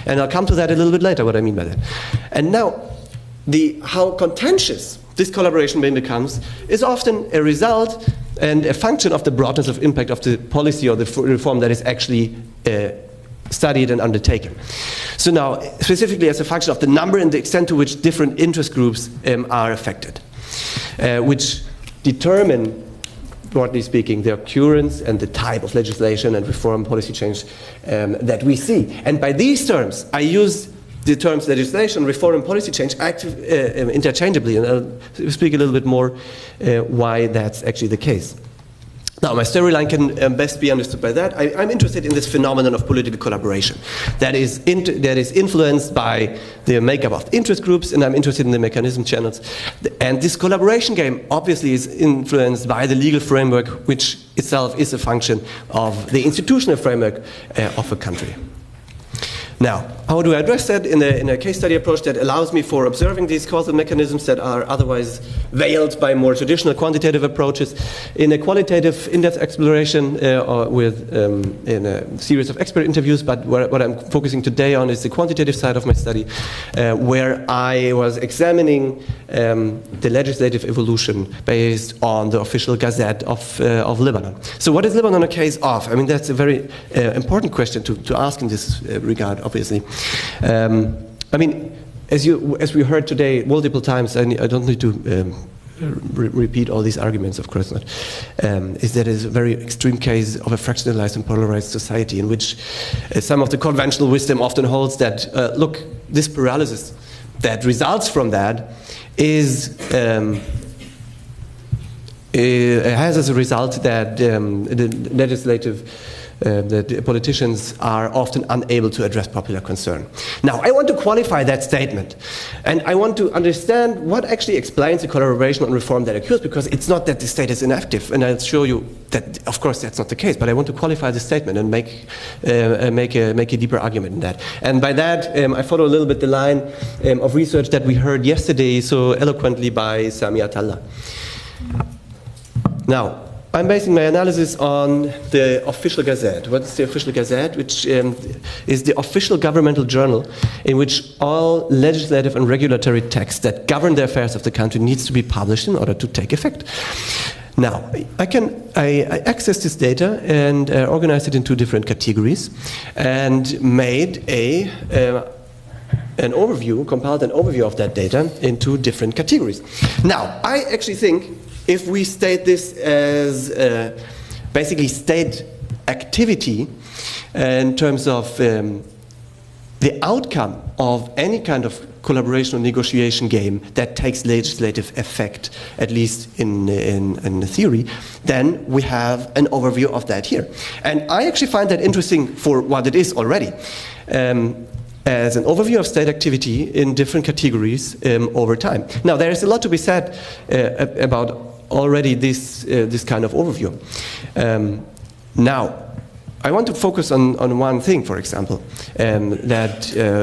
And I'll come to that a little bit later, what I mean by that. And now, how contentious this collaboration game becomes is often a result and a function of the broadness of impact of the policy or the reform that is actually studied and undertaken. So now, specifically as a function of the number and the extent to which different interest groups are affected, which determine, broadly speaking, the occurrence and the type of legislation and reform policy change that we see. And by these terms, I use the terms legislation, reform, and policy change interchangeably, and I'll speak a little bit more why that's actually the case. Now, my storyline can best be understood by that. I'm interested in this phenomenon of political collaboration that is influenced by the makeup of interest groups, and I'm interested in the mechanism channels. And this collaboration game obviously is influenced by the legal framework, which itself is a function of the institutional framework of a country. Now, how do I address that in a case study approach that allows me for observing these causal mechanisms that are otherwise veiled by more traditional quantitative approaches in a qualitative in-depth exploration in a series of expert interviews, but what I'm focusing today on is the quantitative side of my study, where I was examining the legislative evolution based on the official gazette of Lebanon. So what is Lebanon a case of? I mean, that's a very important question to ask in this regard, obviously. I mean, as we heard today multiple times, and I don't need to repeat all these arguments, of course not, is that it's a very extreme case of a fractionalized and polarized society in which some of the conventional wisdom often holds that, look, this paralysis that results from that has as a result that the legislative that politicians are often unable to address popular concern. Now, I want to qualify that statement, and I want to understand what actually explains the collaboration and reform that occurs, because it's not that the state is inactive, and I'll show you that, of course, that's not the case, but I want to qualify the statement and make a deeper argument in that. And by that, I follow a little bit the line of research that we heard yesterday so eloquently by Sami Atalla. Now, I'm basing my analysis on the official gazette. What is the official gazette? Which is the official governmental journal in which all legislative and regulatory texts that govern the affairs of the country needs to be published in order to take effect. Now, I accessed this data and organized it into different categories and made an overview, compiled an overview of that data into different categories. Now, I actually think if we state this as basically state activity in terms of the outcome of any kind of collaboration or negotiation game that takes legislative effect, at least in theory, then we have an overview of that here. And I actually find that interesting for what it is already. As an overview of state activity in different categories over time. Now, there is a lot to be said about already this kind of overview. Now, I want to focus on one thing, for example, that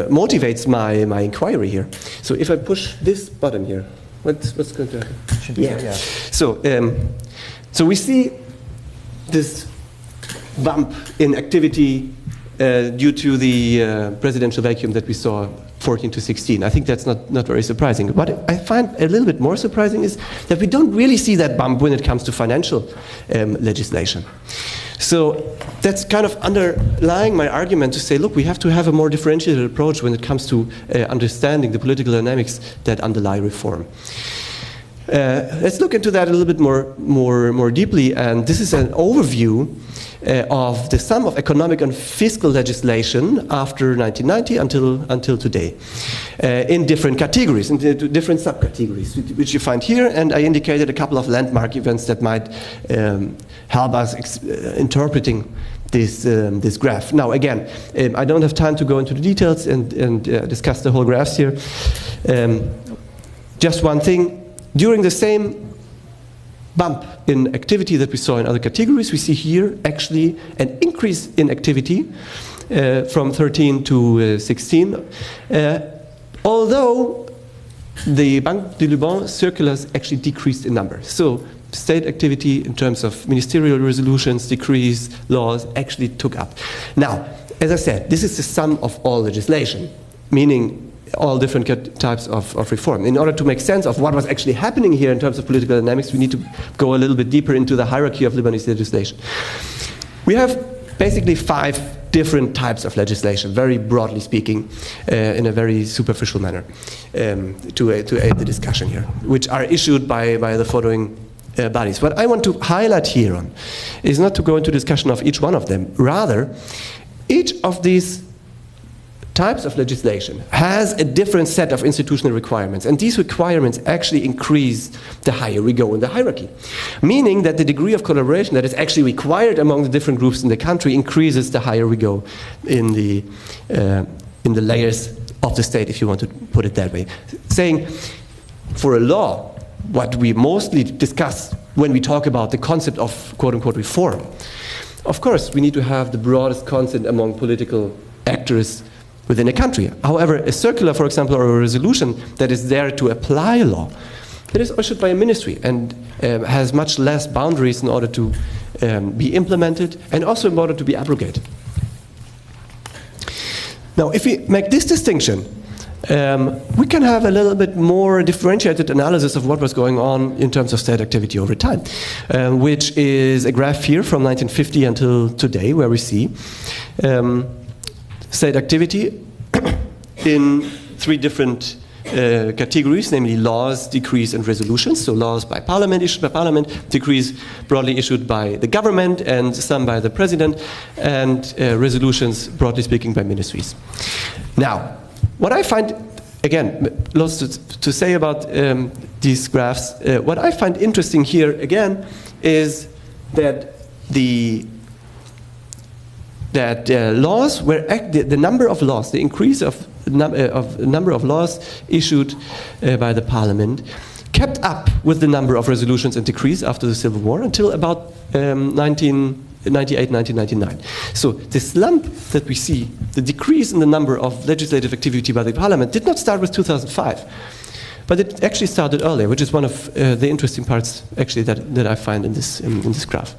motivates my inquiry here. So if I push this button here, what's going to happen? Yeah. So we see this bump in activity due to the presidential vacuum that we saw 14 to 16. I think that's not very surprising. What I find a little bit more surprising is that we don't really see that bump when it comes to financial legislation. So that's kind of underlying my argument to say, look, we have to have a more differentiated approach when it comes to understanding the political dynamics that underlie reform. Let's look into that a little bit more deeply, and this is an overview of the sum of economic and fiscal legislation after 1990 until today, in different categories, in different subcategories, which you find here, and I indicated a couple of landmark events that might help us interpreting this graph. Now, again, I don't have time to go into the details and discuss the whole graphs here. Just one thing. During the same bump in activity that we saw in other categories, we see here actually an increase in activity from 13 to 16, although the Banque du Liban circulars actually decreased in number. So state activity in terms of ministerial resolutions, decrees, laws actually took up. Now, as I said, this is the sum of all legislation, meaning all different types of reform. In order to make sense of what was actually happening here in terms of political dynamics, we need to go a little bit deeper into the hierarchy of Lebanese legislation. We have basically 5 different types of legislation, very broadly speaking, in a very superficial manner, to aid the discussion here, which are issued by the following bodies. What I want to highlight here on is not to go into discussion of each one of them. Rather, each of these types of legislation has a different set of institutional requirements, and these requirements actually increase the higher we go in the hierarchy, meaning that the degree of collaboration that is actually required among the different groups in the country increases the higher we go in the layers of the state, if you want to put it that way. Saying, for a law, what we mostly discuss when we talk about the concept of quote-unquote reform, of course we need to have the broadest consent among political actors within a country. However, a circular, for example, or a resolution that is there to apply a law, that is issued by a ministry and has much less boundaries in order to be implemented and also in order to be abrogated. Now, if we make this distinction, we can have a little bit more differentiated analysis of what was going on in terms of state activity over time, which is a graph here from 1950 until today, where we see state activity in 3 different categories, namely laws, decrees, and resolutions. So laws by parliament, issued by parliament, decrees broadly issued by the government and some by the president, and resolutions, broadly speaking, by ministries. Now, what I find, again, lots to say about these graphs, what I find interesting here, again, is that laws were the number of laws, the increase of number of laws issued by the parliament, kept up with the number of resolutions and decrees after the Civil War until about 1998, 1999. So the slump that we see, the decrease in the number of legislative activity by the parliament, did not start with 2005. But it actually started earlier, which is one of the interesting parts, actually, that I find in this graph.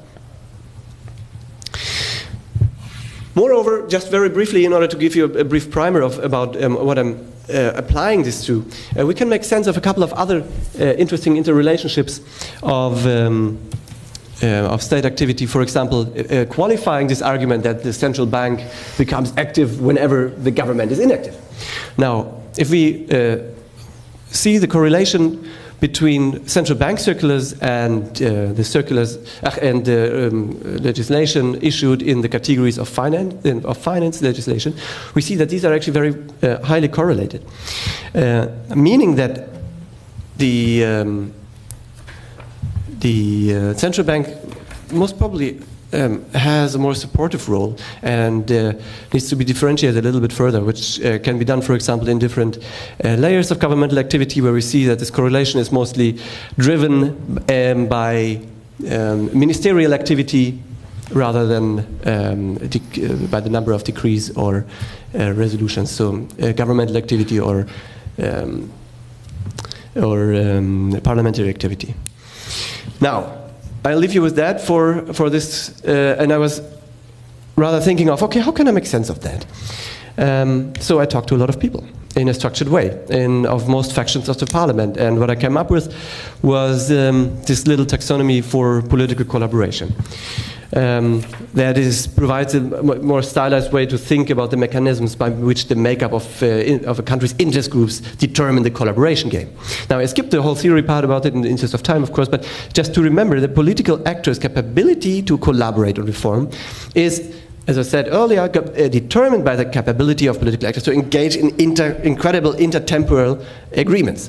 Moreover, just very briefly, in order to give you a brief primer about what I'm applying this to, we can make sense of a couple of other interesting interrelationships of state activity. For example, qualifying this argument that the central bank becomes active whenever the government is inactive. Now, if we see the correlation between central bank circulars and the circulars and the legislation issued in the categories of finance legislation, we see that these are actually very highly correlated, meaning that the central bank most probably has a more supportive role and needs to be differentiated a little bit further, which can be done, for example, in different layers of governmental activity, where we see that this correlation is mostly driven by ministerial activity rather than by the number of decrees or resolutions. So governmental activity or parliamentary activity. Now, I'll leave you with that for this, and I was rather thinking of, okay, how can I make sense of that? So I talked to a lot of people in a structured way, of most factions of the parliament. And what I came up with was this little taxonomy for political collaboration. That provides a more stylized way to think about the mechanisms by which the makeup of a country's interest groups determine the collaboration game. Now, I skipped the whole theory part about it in the interest of time, of course, but just to remember, the political actors' capability to collaborate on reform is, as I said earlier, determined by the capability of political actors to engage in incredible intertemporal agreements.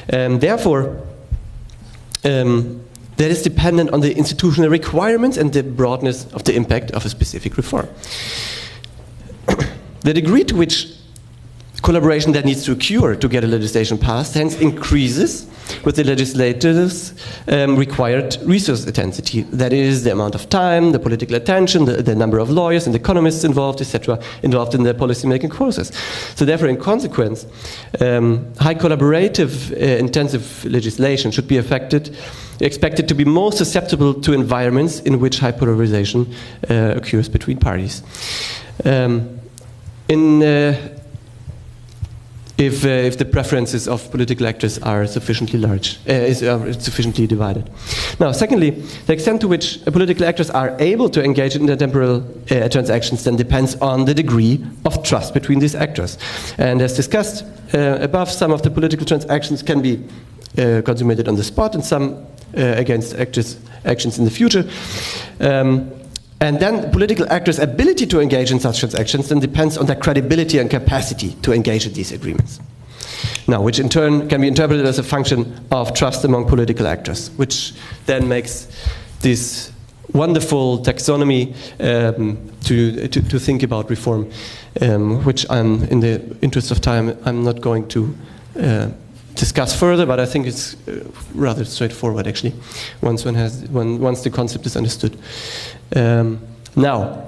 Therefore, that is dependent on the institutional requirements and the broadness of the impact of a specific reform. The degree to which collaboration that needs to occur to get a legislation passed hence increases with the legislators' required resource intensity. That is, the amount of time, the political attention, the number of lawyers and economists involved, etc., involved in the policy-making process. So therefore, in consequence, high collaborative intensive legislation should be expected to be more susceptible to environments in which high polarization occurs between parties. If the preferences of political actors are sufficiently large, sufficiently divided. Now, secondly, the extent to which political actors are able to engage in intertemporal transactions then depends on the degree of trust between these actors. And as discussed above, some of the political transactions can be consummated on the spot and some against actions in the future. And then political actors' ability to engage in such transactions then depends on their credibility and capacity to engage in these agreements. Now, which in turn can be interpreted as a function of trust among political actors, which then makes this wonderful taxonomy to think about reform, which I'm, in the interest of time, I'm not going to discuss further, but I think it's rather straightforward actually, once the concept is understood. Now,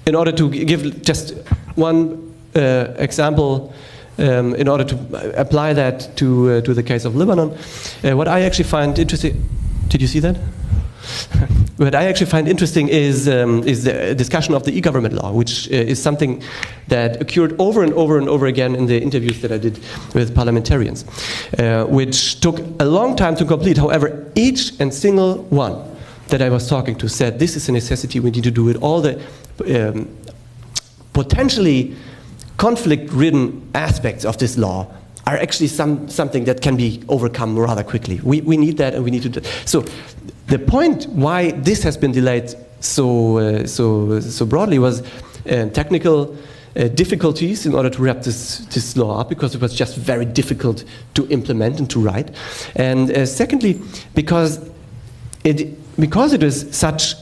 in order to give just one example, in order to apply that to the case of Lebanon, what I actually find interesting, did you see that? What I actually find interesting is the discussion of the e-government law, which is something that occurred over and over and over again in the interviews that I did with parliamentarians, which took a long time to complete. However, each and single one that I was talking to said, this is a necessity, we need to do it. All the potentially conflict-ridden aspects of this law are actually something that can be overcome rather quickly. We need that, and we need to do. So the point why this has been delayed so broadly was technical difficulties in order to wrap this law up, because it was just very difficult to implement and to write. And secondly, because it is such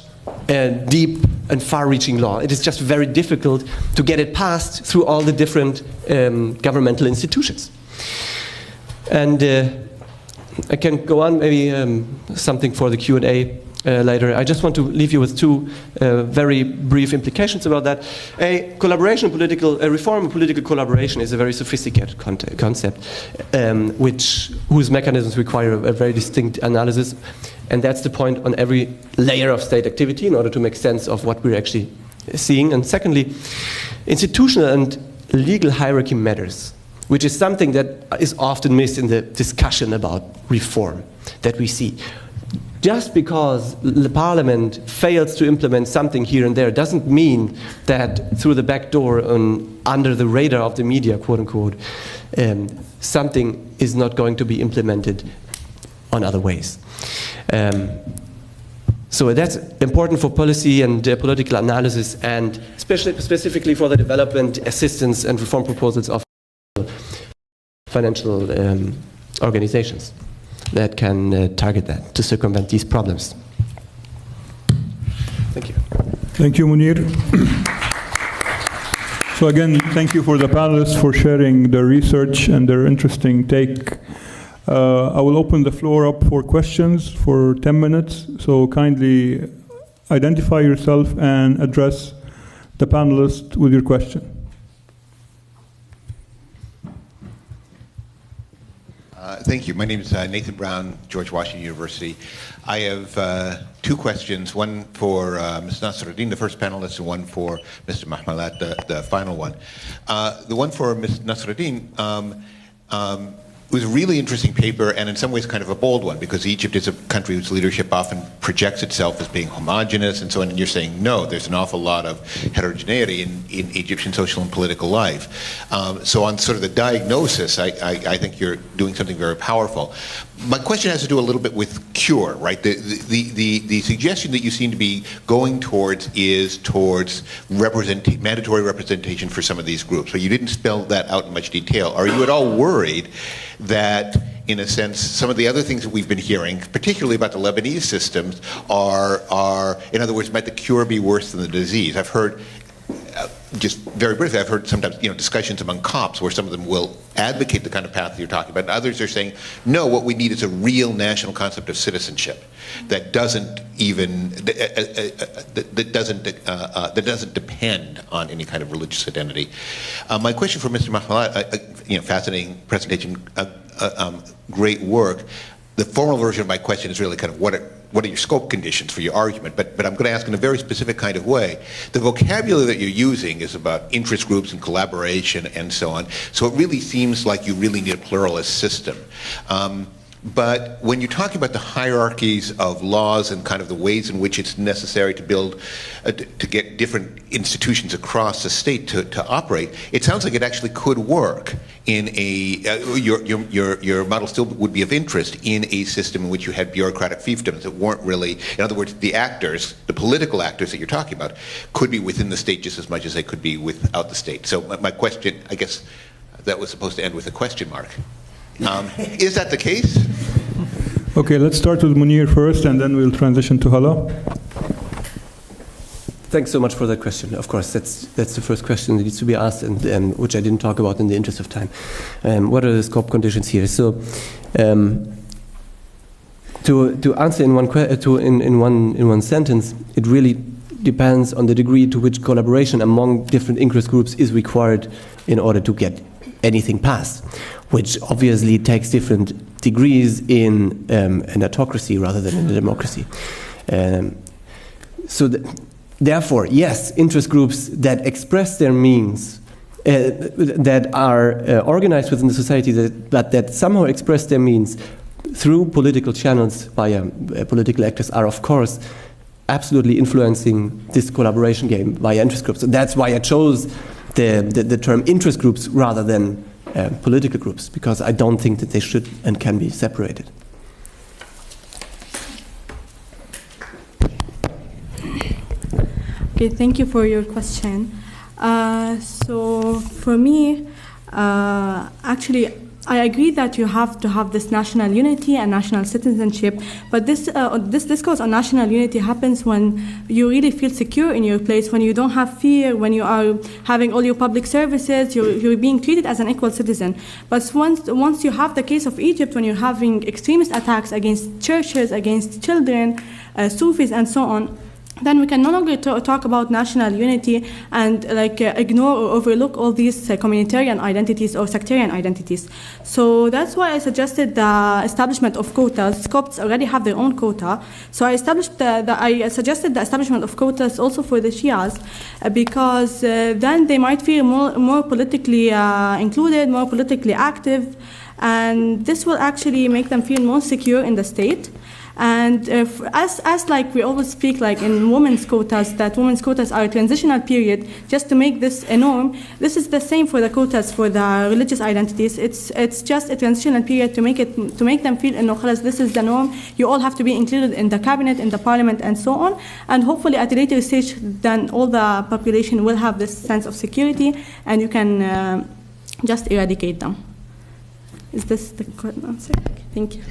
a deep and far-reaching law, it is just very difficult to get it passed through all the different governmental institutions. And I can go on, maybe something for the Q&A later. I just want to leave you with two very brief implications about that. Reform and political collaboration is a very sophisticated concept, whose mechanisms require a very distinct analysis, and that's the point on every layer of state activity in order to make sense of what we're actually seeing. And secondly, institutional and legal hierarchy matters, which is something that is often missed in the discussion about reform that we see. Just because the parliament fails to implement something here and there doesn't mean that through the back door and under the radar of the media, quote unquote, something is not going to be implemented on other ways. So that's important for policy and political analysis, and specifically for the development, assistance and reform proposals of financial organizations that can target that to circumvent these problems. Thank you. Thank you, Munir. So again, thank you for the panelists for sharing their research and their interesting take. I will open the floor up for questions for 10 minutes. So kindly identify yourself and address the panelists with your question. Thank you. My name is Nathan Brown, George Washington University. I have two questions, one for Ms. Nasruddin, the first panelist, and one for Mr. Mahmalat, the final one. The one for Ms. Nasruddin was a really interesting paper, and in some ways kind of a bold one, because Egypt is a country whose leadership often projects itself as being homogenous and so on, and you're saying, no, there's an awful lot of heterogeneity in Egyptian social and political life. So on sort of the diagnosis, I think you're doing something very powerful. My question has to do a little bit with cure, right? The suggestion that you seem to be going towards is towards mandatory representation for some of these groups, but you didn't spell that out in much detail. Are you at all worried that, in a sense, some of the other things that we've been hearing, particularly about the Lebanese systems, are in other words, might the cure be worse than the disease? I've heard, just very briefly, I've heard sometimes discussions among Copts where some of them will advocate the kind of path you're talking about, and others are saying, no, what we need is a real national concept of citizenship that doesn't even that doesn't depend on any kind of religious identity. My question for Mr. Mahmalat, fascinating presentation, great work. The formal version of my question is really kind of what are your scope conditions for your argument, but I'm going to ask in a very specific kind of way. The vocabulary that you're using is about interest groups and collaboration and so on, so it really seems like you really need a pluralist system. But when you're talking about the hierarchies of laws and kind of the ways in which it's necessary to build, to get different institutions across the state to operate, it sounds like it actually could work in your model still would be of interest in a system in which you had bureaucratic fiefdoms that weren't really, in other words, the actors, the political actors that you're talking about, could be within the state just as much as they could be without the state. So my question, I guess that was supposed to end with a question mark. Is that the case? Okay, let's start with Munir first, and then we'll transition to Hala. Thanks so much for that question. Of course, that's the first question that needs to be asked, and which I didn't talk about in the interest of time. What are the scope conditions here? So, to answer in one sentence, it really depends on the degree to which collaboration among different interest groups is required in order to get anything passed, which obviously takes different degrees in an autocracy rather than in a democracy. Therefore, yes, interest groups that express their means, that are organized within the society, that somehow express their means through political channels via political actors are, of course, absolutely influencing this collaboration game via interest groups. And that's why I chose the term interest groups rather than political groups, because I don't think that they should and can be separated. Okay, thank you for your question. So for me, actually, I agree that you have to have this national unity and national citizenship, but this discourse on national unity happens when you really feel secure in your place, when you don't have fear, when you are having all your public services, you're being treated as an equal citizen. But once you have the case of Egypt, when you're having extremist attacks against churches, against children, Sufis, and so on, then we can no longer talk about national unity and ignore or overlook all these communitarian identities or sectarian identities. So that's why I suggested the establishment of quotas. Copts already have their own quota, so I suggested the establishment of quotas also for the Shias, because then they might feel more politically included, more politically active, and this will actually make them feel more secure in the state. And as like we always speak like in women's quotas, that women's quotas are a transitional period just to make this a norm. This is the same for the quotas for the religious identities. It's just a transitional period to make them feel this is the norm. You all have to be included in the cabinet, in the parliament, and so on. And hopefully at a later stage, then all the population will have this sense of security, and you can just eradicate them. Is this the correct answer? Okay, thank you.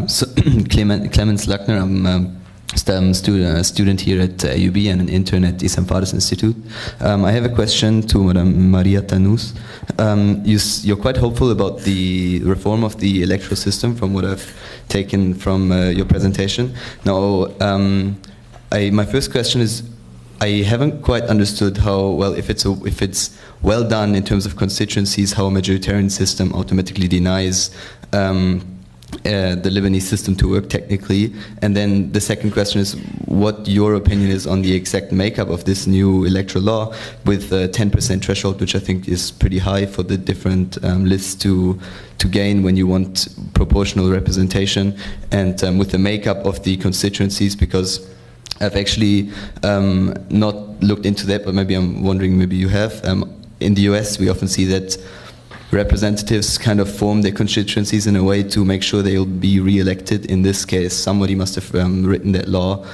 So Clemens Lackner, I'm a student here at AUB and an intern at Issam Fares Institute. I have a question to Madame Maria Tanous. You're quite hopeful about the reform of the electoral system from what I've taken from your presentation. Now, my first question is, I haven't quite understood how well, if it's well done in terms of constituencies, how a majoritarian system automatically denies the Lebanese system to work technically. And then the second question is what your opinion is on the exact makeup of this new electoral law with a 10% threshold, which I think is pretty high for the different lists to gain when you want proportional representation, and with the makeup of the constituencies, because I've actually not looked into that, but maybe I'm wondering, maybe you have. In the US, we often see that representatives kind of form their constituencies in a way to make sure they'll be re-elected. In this case, somebody must have written that law.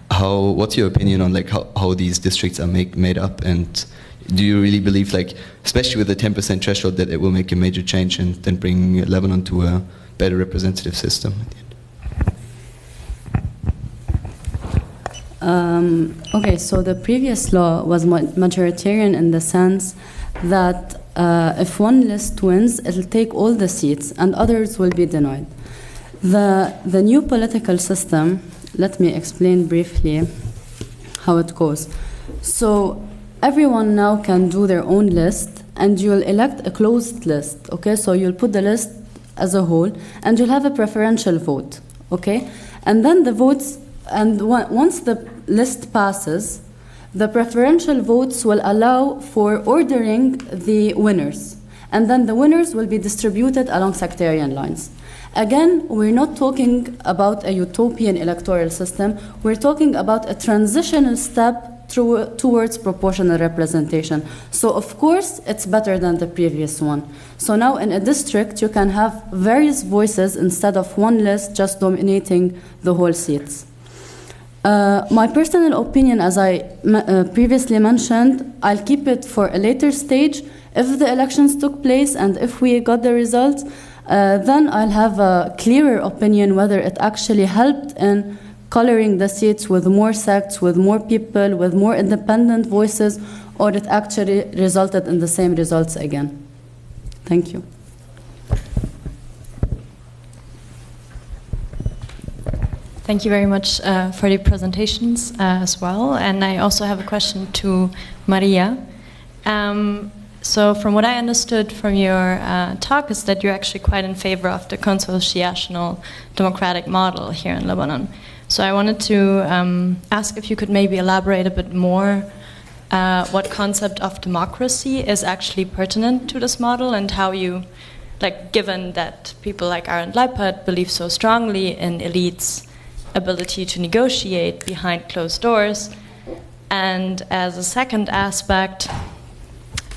What's your opinion on like how these districts are made up, and do you really believe, like, especially with the 10% threshold, that it will make a major change and then bring Lebanon to a better representative system at the end? Okay, so the previous law was majoritarian in the sense that if one list wins, it'll take all the seats and others will be denied. The new political system, let me explain briefly how it goes. So everyone now can do their own list, and you'll elect a closed list, okay? So you'll put the list as a whole, and you'll have a preferential vote, okay? And then the votes, and once the list passes, the preferential votes will allow for ordering the winners, and then the winners will be distributed along sectarian lines. Again, we're not talking about a utopian electoral system, we're talking about a transitional step towards proportional representation. So of course, it's better than the previous one. So now in a district, you can have various voices instead of one list just dominating the whole seats. My personal opinion, as I previously mentioned, I'll keep it for a later stage. If the elections took place and if we got the results, then I'll have a clearer opinion whether it actually helped in coloring the seats with more sects, with more people, with more independent voices, or it actually resulted in the same results again. Thank you. Thank you very much for the presentations as well. And I also have a question to Maria. So from what I understood from your talk is that you're actually quite in favor of the consociational democratic model here in Lebanon. So I wanted to ask if you could maybe elaborate a bit more what concept of democracy is actually pertinent to this model, and how you, like, given that people like Arend Leipert believe so strongly in elites' ability to negotiate behind closed doors. And as a second aspect,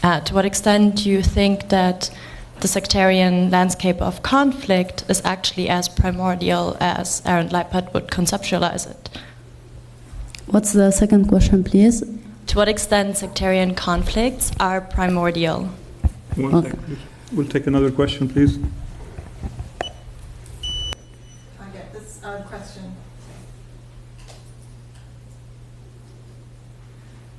to what extent do you think that the sectarian landscape of conflict is actually as primordial as Arend Leipert would conceptualize it? What's the second question, please? To what extent sectarian conflicts are primordial? Okay. We'll take another question, please. I get this question.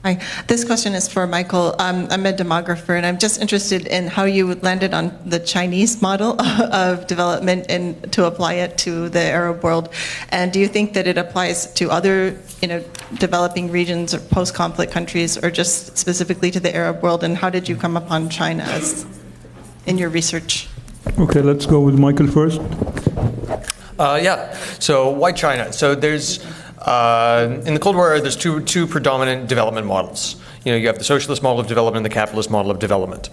Hi, this question is for Michael. I'm a demographer, and I'm just interested in how you landed on the Chinese model of development and to apply it to the Arab world. And do you think that it applies to other, developing regions or post-conflict countries, or just specifically to the Arab world? And how did you come upon China in your research? Okay, let's go with Michael first. So why China? So there's in the Cold War, there's two predominant development models. You have the socialist model of development and the capitalist model of development.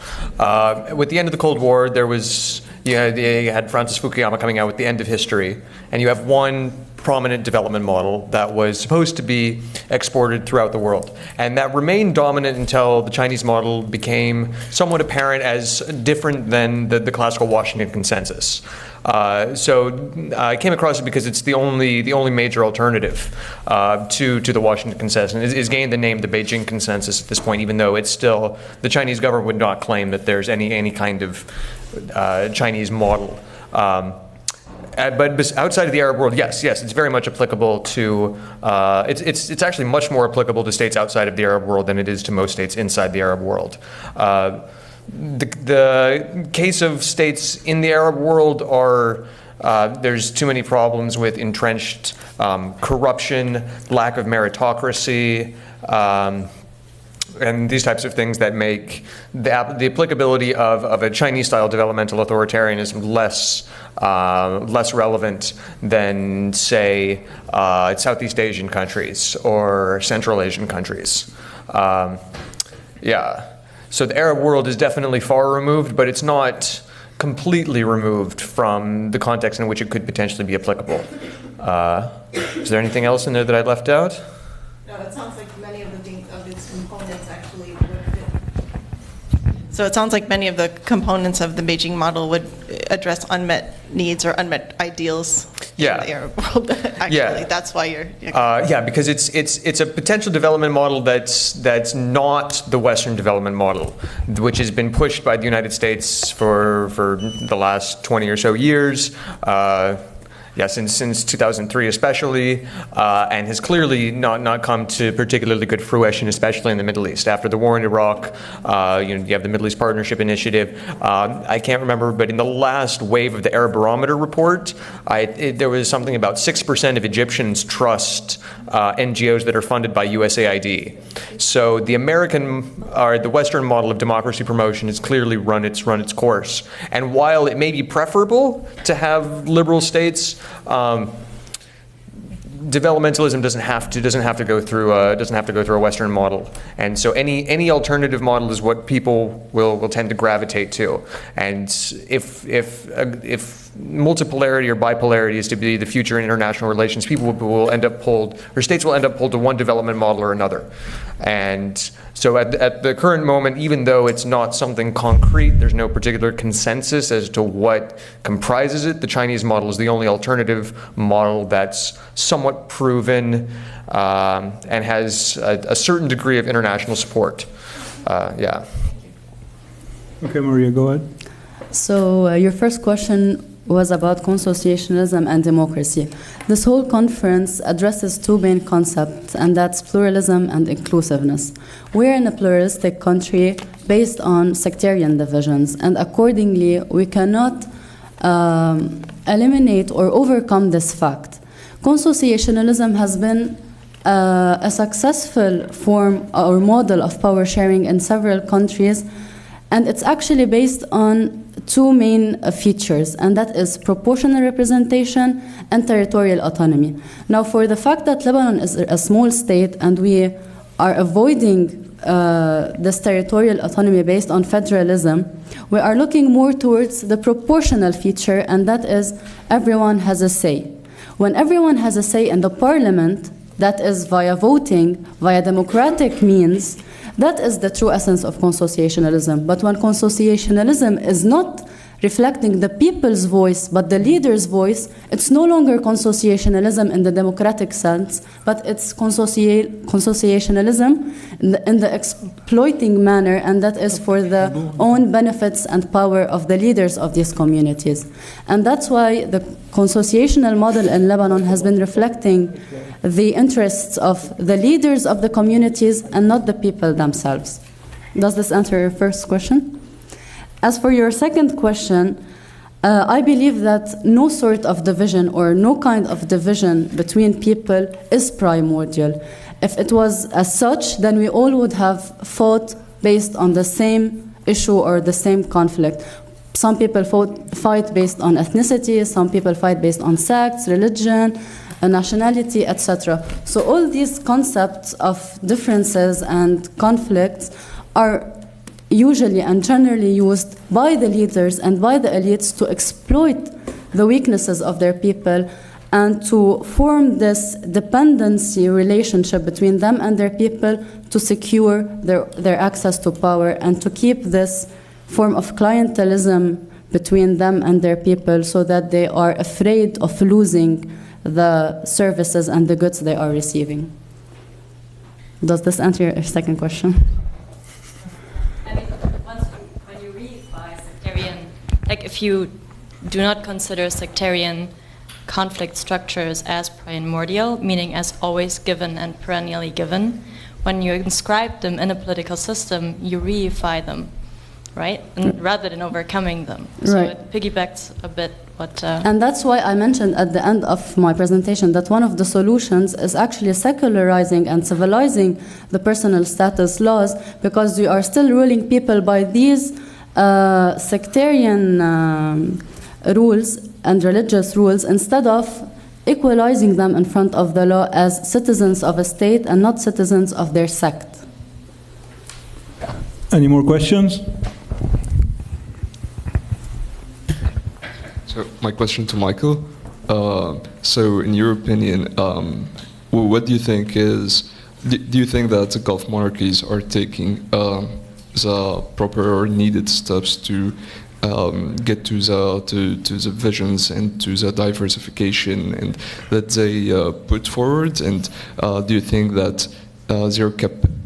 With the end of the Cold War, you had Francis Fukuyama coming out with The End of History, and you have one prominent development model that was supposed to be exported throughout the world. And that remained dominant until the Chinese model became somewhat apparent as different than the classical Washington consensus. So I came across it because it's the only major alternative to the Washington consensus, and is gained the name the Beijing consensus at this point, even though it's still, the Chinese government would not claim that there's any kind of Chinese model. But outside of the Arab world, yes, it's very much applicable to. It's actually much more applicable to states outside of the Arab world than it is to most states inside the Arab world. The case of states in the Arab world are There's too many problems with entrenched corruption, lack of meritocracy, and these types of things that make the applicability of a Chinese-style developmental authoritarianism less relevant than, say, Southeast Asian countries or Central Asian countries. Yeah. So the Arab world is definitely far removed, but it's not completely removed from the context in which it could potentially be applicable. Is there anything else in there that I left out? No, it sounds like many of its components actually would fit. So it sounds like many of the components of the Beijing model would address unmet needs or unmet ideals in the Arab world. Actually, that's why you're. Because it's a potential development model that's not the Western development model, which has been pushed by the United States for the last 20 or so years. Since 2003 especially, and has clearly not come to particularly good fruition, especially in the Middle East. After the war in Iraq, you have the Middle East Partnership Initiative. I can't remember, but in the last wave of the Arab Barometer report, there was something about 6% of Egyptians trust NGOs that are funded by USAID. So the the Western model of democracy promotion has clearly run its course. And while it may be preferable to have liberal states, developmentalism doesn't have to go through a Western model, and so any alternative model is what people will tend to gravitate to. And if multipolarity or bipolarity is to be the future in international relations, people will end up states will end up pulled to one development model or another. And so at the current moment, even though it's not something concrete, there's no particular consensus as to what comprises it, the Chinese model is the only alternative model that's somewhat proven and has a certain degree of international support. Okay, Maria, go ahead. So your first question was about consociationism and democracy. This whole conference addresses two main concepts, and that's pluralism and inclusiveness. We're in a pluralistic country based on sectarian divisions, and accordingly, we cannot eliminate or overcome this fact. Consociationalism has been a successful form or model of power sharing in several countries, and it's actually based on two main features, and that is proportional representation and territorial autonomy. Now, for the fact that Lebanon is a small state and we are avoiding this territorial autonomy based on federalism, we are looking more towards the proportional feature, and that is everyone has a say. When everyone has a say in the parliament, that is via voting, via democratic means, that is the true essence of consociationalism. But when consociationalism is not reflecting the people's voice, but the leader's voice, it's no longer consociationalism in the democratic sense, but it's consociationalism in the exploiting manner, and that is for the own benefits and power of the leaders of these communities. And that's why the consociational model in Lebanon has been reflecting the interests of the leaders of the communities and not the people themselves. Does this answer your first question? As for your second question, I believe that no sort of division or no kind of division between people is primordial. If it was as such, then we all would have fought based on the same issue or the same conflict. Some people fight based on ethnicity, some people fight based on sex, religion, nationality, etc. So all these concepts of differences and conflicts are usually and generally used by the leaders and by the elites to exploit the weaknesses of their people and to form this dependency relationship between them and their people to secure their access to power and to keep this form of clientelism between them and their people so that they are afraid of losing the services and the goods they are receiving. Does this answer your second question? I mean, when you reify sectarian, like if you do not consider sectarian conflict structures as primordial, meaning as always given and perennially given, when you inscribe them in a political system, you reify them, right? And rather than overcoming them. So Right. it piggybacks a bit But and that's why I mentioned at the end of my presentation that one of the solutions is actually secularizing and civilizing the personal status laws, because we are still ruling people by these sectarian rules and religious rules, instead of equalizing them in front of the law as citizens of a state and not citizens of their sect. Any more questions? So my question to Michael. So in your opinion, what do you think is, do you think that the Gulf monarchies are taking the proper or needed steps to get to the visions and to the diversification and that they put forward? And do you think that they're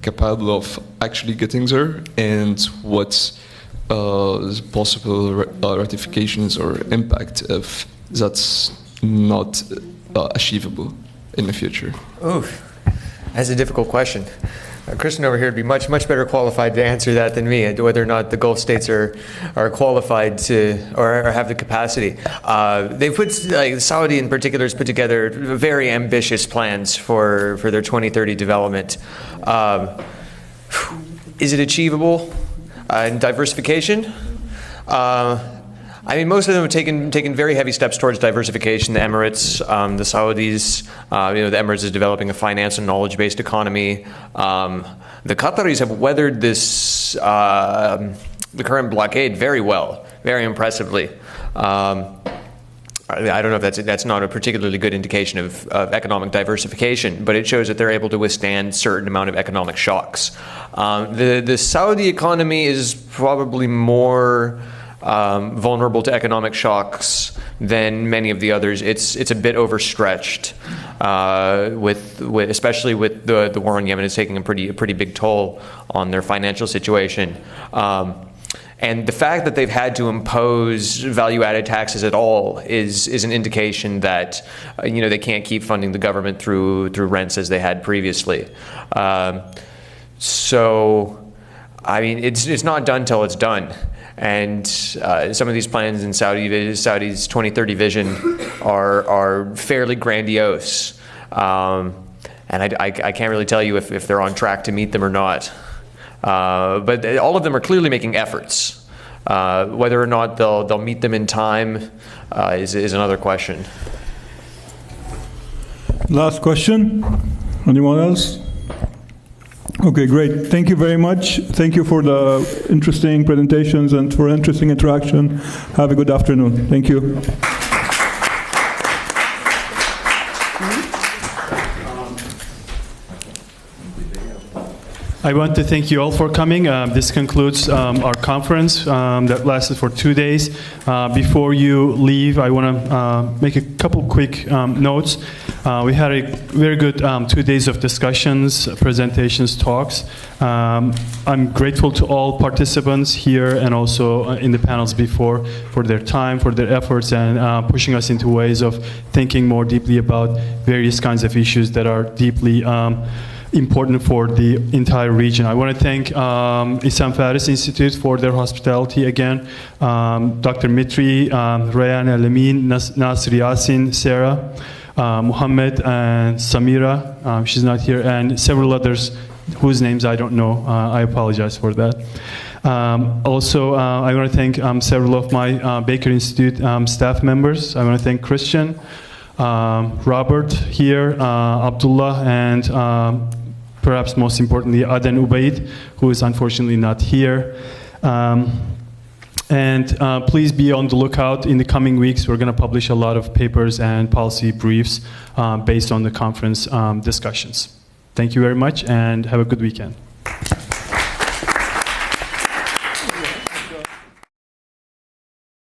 capable of actually getting there? And what's possible ratifications or impact if that's not achievable in the future? Ooh, that's a difficult question. Kristen over here would be much better qualified to answer that than me, whether or not the Gulf states are qualified to or have the capacity. They've put, like Saudi in particular, has put together very ambitious plans for their 2030 development. Is it achievable? And diversification? I mean, most of them have taken very heavy steps towards diversification. The Emirates, the Saudis, the Emirates is developing a finance and knowledge-based economy. The Qataris have weathered this, the current blockade very well, very impressively. I don't know if that's not a particularly good indication of economic diversification, but it shows that they're able to withstand certain amount of economic shocks. The Saudi economy is probably more vulnerable to economic shocks than many of the others. It's a bit overstretched, especially with the war in Yemen. It's taking a pretty big toll on their financial situation. And the fact that they've had to impose value-added taxes at all is an indication that they can't keep funding the government through rents as they had previously. So, I mean, it's not done till it's done. And some of these plans in Saudi's 2030 vision are fairly grandiose. And I can't really tell you if they're on track to meet them or not. But all of them are clearly making efforts. Whether or not they'll meet them in time is another question. Last question. Anyone else? Okay, great. Thank you very much. Thank you for the interesting presentations and for interesting interaction. Have a good afternoon. Thank you. I want to thank you all for coming. This concludes our conference that lasted for 2 days. Before you leave, I want to make a couple quick notes. We had a very good 2 days of discussions, presentations, talks. I'm grateful to all participants here and also in the panels before for their time, for their efforts, and pushing us into ways of thinking more deeply about various kinds of issues that are deeply important for the entire region. I want to thank Issam Fares Institute for their hospitality again, Dr. Mitri, Rayan Alamin, Nasr Yasin, Sarah, Muhammad, and Samira, she's not here, and several others whose names I don't know. I apologize for that. Also, I want to thank several of my Baker Institute staff members. I want to thank Christian, Robert here, Abdullah, and perhaps most importantly, Aden Ubaid, who is unfortunately not here. And please be on the lookout. In the coming weeks, we're going to publish a lot of papers and policy briefs based on the conference discussions. Thank you very much, and have a good weekend.